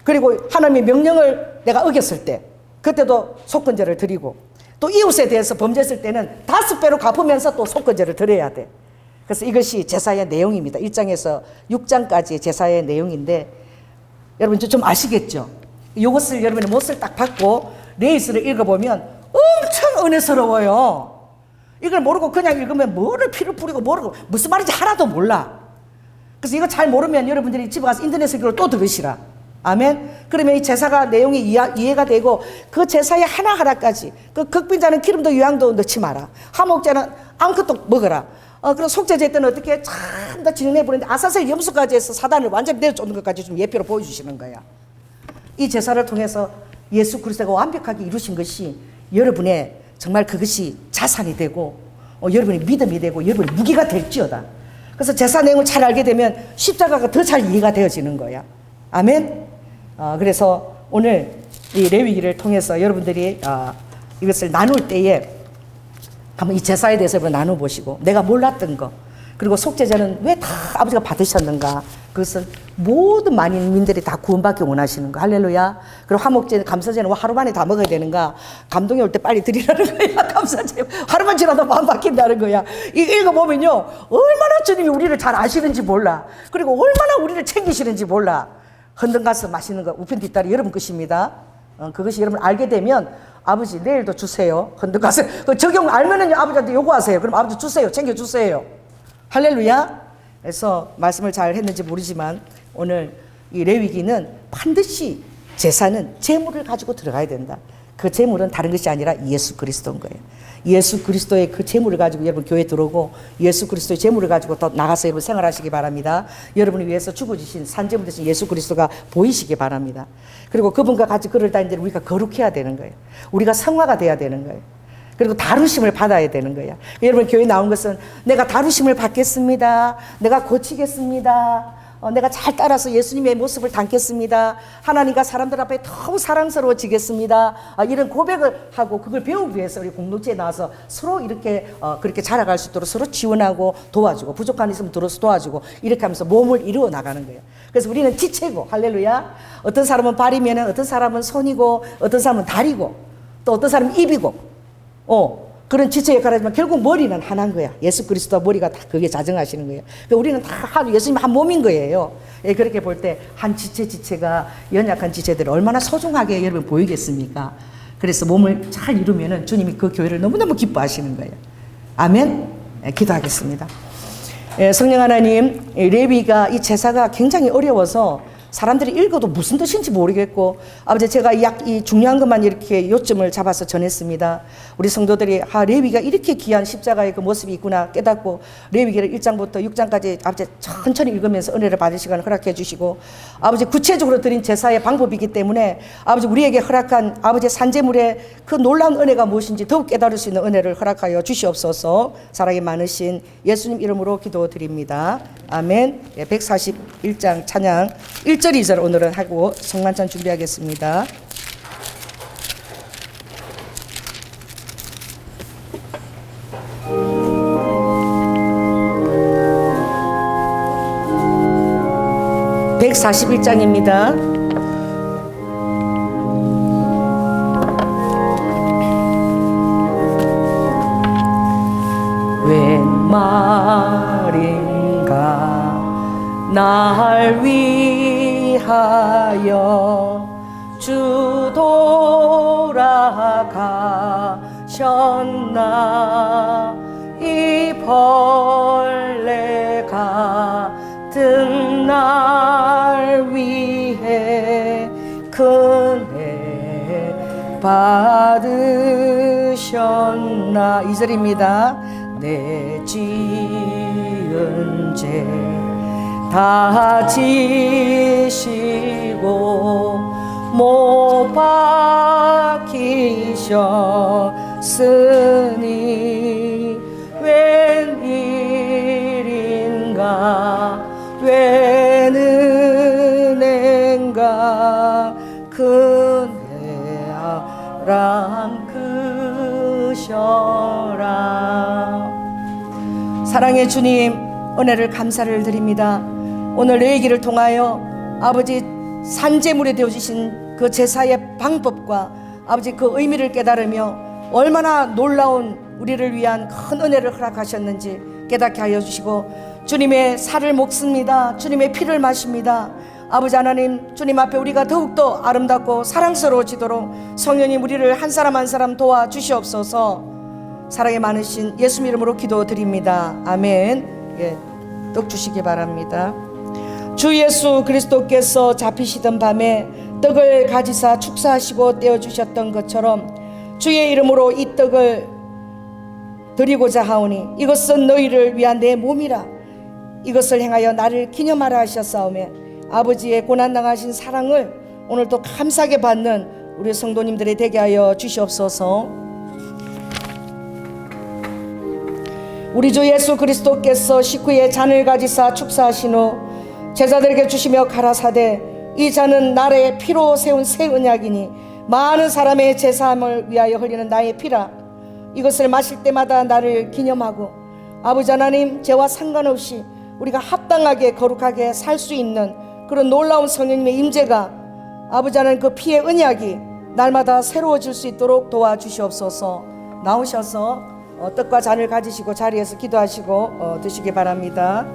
그리고 하나님의 명령을 내가 어겼을 때 그때도 속건제를 드리고, 또 이웃에 대해서 범죄했을 때는 5배로 갚으면서 또 속건제를 드려야 돼. 그래서 이것이 제사의 내용입니다. 1장에서 6장까지의 제사의 내용인데 여러분 좀 아시겠죠? 이것을 여러분의 못을 딱 받고 레이스를 읽어보면 엄청 은혜스러워요. 이걸 모르고 그냥 읽으면 뭐를 피를 뿌리고 모르고 무슨 말인지 하나도 몰라. 그래서 이거 잘 모르면 여러분들이 집에 가서 인터넷 설교를 또 들으시라. 아멘. 그러면 이 제사가 내용이 이해가 되고 그 제사의 하나하나까지 그 극빈자는 기름도 유향도 넣지 마라. 하목자는 아무것도 먹어라. 그리고 속죄제 때는 어떻게 참 더 진행해 보는데 아사셀 염소까지 해서 사단을 완전히 내쫓는 것까지 좀 예표로 보여주시는 거야. 이 제사를 통해서 예수 그리스도가 완벽하게 이루신 것이 여러분의 정말 그것이 자산이 되고 여러분의 믿음이 되고 여러분의 무기가 될지어다. 그래서 제사 내용을 잘 알게 되면 십자가가 더 잘 이해가 되어지는 거야. 아멘. 그래서 오늘 이 레위기를 통해서 여러분들이 이것을 나눌 때에 한번 이 제사에 대해서 나눠보시고 내가 몰랐던 거, 그리고 속죄제는 왜 다 아버지가 받으셨는가, 그것은 모든 만인민들이 다 구원받기 원하시는 거. 할렐루야. 그리고 화목제, 감사제는 하루 만에 다 먹어야 되는가, 감동이 올 때 빨리 드리라는 거야. 감사제 하루만 지나도 마음 바뀐다는 거야. 이거 읽어보면요 얼마나 주님이 우리를 잘 아시는지 몰라. 그리고 얼마나 우리를 챙기시는지 몰라. 흔든 가슴 맛있는 거 우편 뒷다리 여러분 것입니다. 그것이 여러분 알게 되면 아버지 내일도 주세요. 흔든 가슴 그 적용 알면은 아버지한테 요구하세요. 그럼 아버지 주세요. 챙겨주세요. 할렐루야. 그래서 말씀을 잘 했는지 모르지만 오늘 이 레위기는 반드시 제사는 제물을 가지고 들어가야 된다. 그 제물은 다른 것이 아니라 예수 그리스도인 거예요. 예수 그리스도의 그 제물을 가지고 여러분 교회 들어오고 예수 그리스도의 제물을 가지고 더 나가서 여러분 생활하시기 바랍니다. 여러분을 위해서 죽어주신 산제물 되신 예수 그리스도가 보이시기 바랍니다. 그리고 그분과 같이 걸을 다니는 데는 우리가 거룩해야 되는 거예요. 우리가 성화가 돼야 되는 거예요. 그리고 다루심을 받아야 되는 거야. 여러분 교회 나온 것은 내가 다루심을 받겠습니다. 내가 고치겠습니다. 내가 잘 따라서 예수님의 모습을 담겠습니다. 하나님과 사람들 앞에 더욱 사랑스러워지겠습니다. 이런 고백을 하고 그걸 배우기 위해서 우리 공동체에 나와서 서로 이렇게 그렇게 자라갈 수 있도록 서로 지원하고 도와주고 부족한 일 있으면 들어서 도와주고 이렇게 하면서 몸을 이루어 나가는 거예요. 그래서 우리는 지체고 할렐루야. 어떤 사람은 발이면 어떤 사람은 손이고 어떤 사람은 다리고 또 어떤 사람은 입이고 그런 지체 역할을 하지만 결국 머리는 하나인 거야. 예수 그리스도 머리가 다 그게 자정하시는 거예요. 그러니까 우리는 다 예수님 한 몸인 거예요. 그렇게 볼 때 한 지체가 연약한 지체들을 얼마나 소중하게 여러분 보이겠습니까? 그래서 몸을 잘 이루면은 주님이 그 교회를 너무너무 기뻐하시는 거예요. 아멘. 기도하겠습니다. 성령 하나님, 레위가 이 제사가 굉장히 어려워서 사람들이 읽어도 무슨 뜻인지 모르겠고 아버지 제가 이 중요한 것만 이렇게 요점을 잡아서 전했습니다. 우리 성도들이 레위가 이렇게 귀한 십자가의 그 모습이 있구나 깨닫고 레위기를 1장부터 6장까지 아버지 천천히 읽으면서 은혜를 받을 시간을 허락해 주시고 아버지 구체적으로 드린 제사의 방법이기 때문에 아버지 우리에게 허락한 아버지 산제물의 그 놀라운 은혜가 무엇인지 더욱 깨달을 수 있는 은혜를 허락하여 주시옵소서. 사랑이 많으신 예수님 이름으로 기도드립니다. 아멘. 141장 찬양 1절 2절 오늘은 하고 성만찬 준비하겠습니다. (141장입니다) 웬 말인가 날 위하여 주 돌아가셨나 이 벌레 같은 날 위해 은혜 받으셨나 2절입니다. 내 지은 죄 다 지시고 못 박히셨으니 웬일인가 웬 은혜인가 그네랑 크셔라. 사랑의 주님, 은혜를 감사를 드립니다. 오늘 내 얘기를 통하여 아버지 산제물이 되어주신 그 제사의 방법과 아버지 그 의미를 깨달으며 얼마나 놀라운 우리를 위한 큰 은혜를 허락하셨는지 깨닫게 하여 주시고, 주님의 살을 먹습니다. 주님의 피를 마십니다. 아버지 하나님, 주님 앞에 우리가 더욱더 아름답고 사랑스러워지도록 성령님 우리를 한 사람 한 사람 도와주시옵소서. 사랑이 많으신 예수 이름으로 기도드립니다. 아멘. 예, 떡 주시기 바랍니다. 주 예수 그리스도께서 잡히시던 밤에 떡을 가지사 축사하시고 떼어주셨던 것처럼 주의 이름으로 이 떡을 드리고자 하오니 이것은 너희를 위한 내 몸이라. 이것을 행하여 나를 기념하라 하셨사오매, 아버지의 고난당하신 사랑을 오늘도 감사하게 받는 우리 성도님들이 되게 하여 주시옵소서. 우리 주 예수 그리스도께서 식후에 잔을 가지사 축사하신 후 제자들에게 주시며 가라사대, 이 잔은 나의 피로 세운 새 언약이니 많은 사람의 제사함을 위하여 흘리는 나의 피라. 이것을 마실 때마다 나를 기념하고, 아버지 하나님, 죄와 상관없이 우리가 합당하게 거룩하게 살 수 있는 그런 놀라운 성령님의 임재가, 아버지 하나님 그 피의 언약이 날마다 새로워질 수 있도록 도와주시옵소서. 나오셔서 떡과 잔을 가지시고 자리에서 기도하시고 드시기 바랍니다.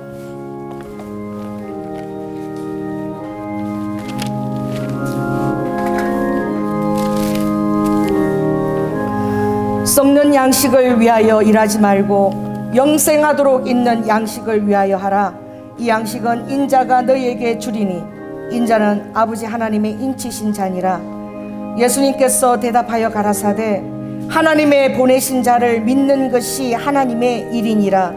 썩는 양식을 위하여 일하지 말고 영생하도록 있는 양식을 위하여 하라. 이 양식은 인자가 너희에게 주리니 인자는 아버지 하나님의 인치신 자니라. 예수님께서 대답하여 가라사대, 하나님의 보내신 자를 믿는 것이 하나님의 일이니라.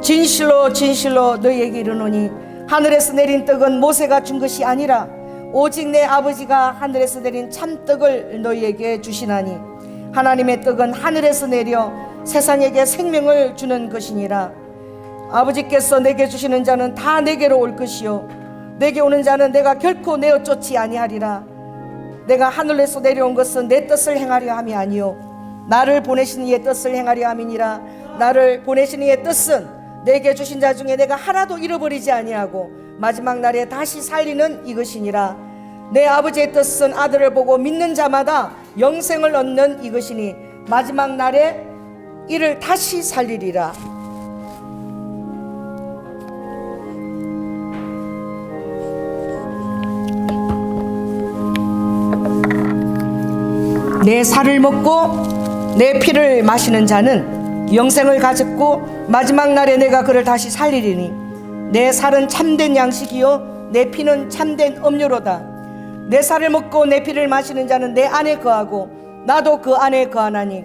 진실로 진실로 너희에게 이르노니 하늘에서 내린 떡은 모세가 준 것이 아니라 오직 내 아버지가 하늘에서 내린 참떡을 너희에게 주시나니 하나님의 떡은 하늘에서 내려 세상에게 생명을 주는 것이니라. 아버지께서 내게 주시는 자는 다 내게로 올 것이요 내게 오는 자는 내가 결코 내어 쫓지 아니하리라. 내가 하늘에서 내려온 것은 내 뜻을 행하려 함이 아니요 나를 보내신 이의 뜻을 행하려 함이니라. 나를 보내신 이의 뜻은 내게 주신 자 중에 내가 하나도 잃어버리지 아니하고 마지막 날에 다시 살리는 이것이니라. 내 아버지의 뜻은 아들을 보고 믿는 자마다 영생을 얻는 이것이니 마지막 날에 이를 다시 살리리라. 내 살을 먹고 내 피를 마시는 자는 영생을 가졌고 마지막 날에 내가 그를 다시 살리리니 내 살은 참된 양식이요 내 피는 참된 음료로다. 내 살을 먹고 내 피를 마시는 자는 내 안에 거하고 나도 그 안에 거하나니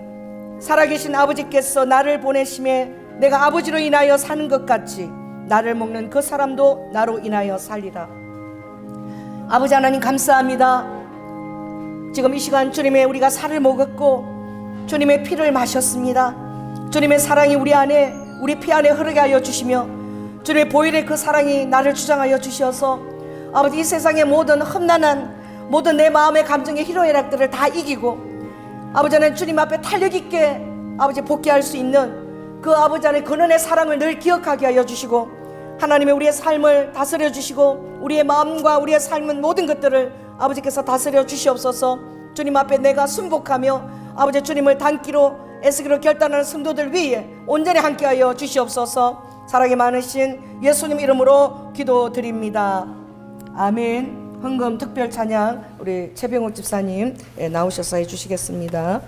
살아계신 아버지께서 나를 보내심에 내가 아버지로 인하여 사는 것 같이 나를 먹는 그 사람도 나로 인하여 살리라. 아버지 하나님 감사합니다. 지금 이 시간 주님의 우리가 살을 먹었고 주님의 피를 마셨습니다. 주님의 사랑이 우리 안에 우리 피 안에 흐르게 하여 주시며 주님의 보혈의 그 사랑이 나를 주장하여 주셔서 아버지 이 세상의 모든 험난한 모든 내 마음의 감정의 희로애락들을 다 이기고 아버지 하나님 주님 앞에 탄력 있게 아버지 복귀할 수 있는 그 아버지 하나님 근원의 사랑을 늘 기억하게 하여 주시고 하나님의 우리의 삶을 다스려 주시고 우리의 마음과 우리의 삶은 모든 것들을 아버지께서 다스려 주시옵소서. 주님 앞에 내가 순복하며 아버지 주님을 닮기로 애쓰기로 결단하는 성도들 위에 온전히 함께하여 주시옵소서. 사랑이 많으신 예수님 이름으로 기도드립니다. 아멘. 헌금 특별 찬양 우리 최병욱 집사님 나오셔서 해주시겠습니다.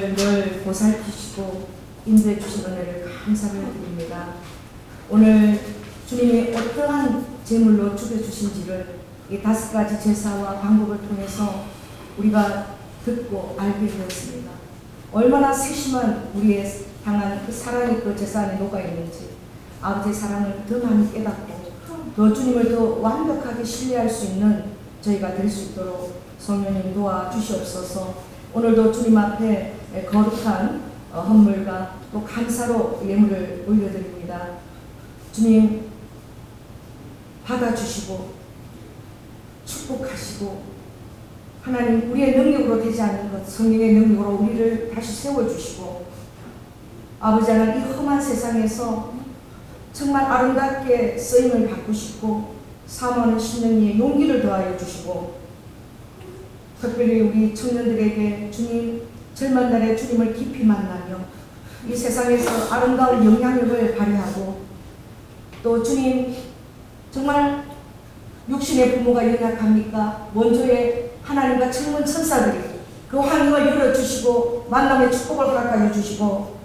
저희를 늘 보살피시고 인도해 주신 은혜를 감사를 드립니다. 오늘 주님이 어떠한 제물로 죽여주신지를 이 5가지 제사와 방법을 통해서 우리가 듣고 알게 되었습니다. 얼마나 세심한 우리의 향한 그 사랑이 그 제사 안에 녹아있는지 아버지의 사랑을 더 많이 깨닫고 더 주님을 더 완벽하게 신뢰할 수 있는 저희가 될 수 있도록 성령님 도와주시옵소서. 오늘도 주님 앞에 거룩한 헌물과 또 감사로 예물을 올려드립니다. 주님 받아주시고 축복하시고 하나님 우리의 능력으로 되지 않는 것 성령의 능력으로 우리를 다시 세워주시고 아버지 하나님 이 험한 세상에서 정말 아름답게 쓰임을 받고 싶고 사모하는 심령에 용기를 더하여 주시고 특별히 우리 청년들에게 주님 젊은 날에 주님을 깊이 만나며 이 세상에서 아름다운 영향력을 발휘하고 또 주님 정말 육신의 부모가 연약합니까? 원조의 하나님과 청문 천사들이 그 환경을 열어주시고 만남의 축복을 허락하여 주시고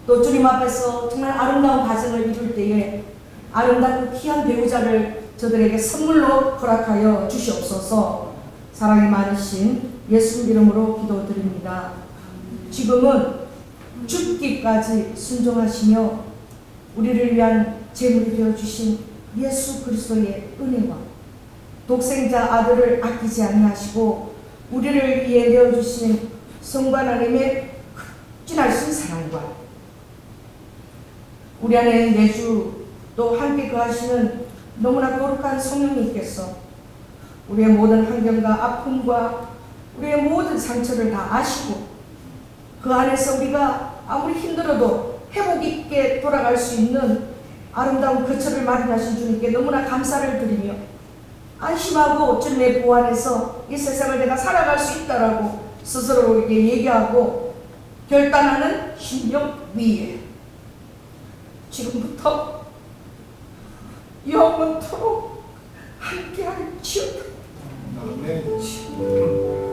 또 주님 앞에서 정말 아름다운 가정을 이룰 때에 아름답고 귀한 배우자를 저들에게 선물로 허락하여 주시옵소서. 사랑이 많으신 예수 이름으로 기도드립니다. 지금은 죽기까지 순종하시며 우리를 위한 제물이 되어주신 예수 그리스도의 은혜와 독생자 아들을 아끼지 아니하시고 우리를 위해 내어주신 성부 하나님의 극진하신 사랑과 우리 안에 내주 또 함께 거하시는 너무나 거룩한 성령님께서 우리의 모든 환경과 아픔과 우리의 모든 상처를 다 아시고 그 안에서 우리가 아무리 힘들어도 회복 있게 돌아갈 수 있는 아름다운 거처를 마련하신 주님께 너무나 감사를 드리며 안심하고 주님의 보호 안에서 이 세상을 내가 살아갈 수 있다라고 스스로에게 얘기하고 결단하는 심령 위에 지금부터 영원토록 함께할지어다. 아멘.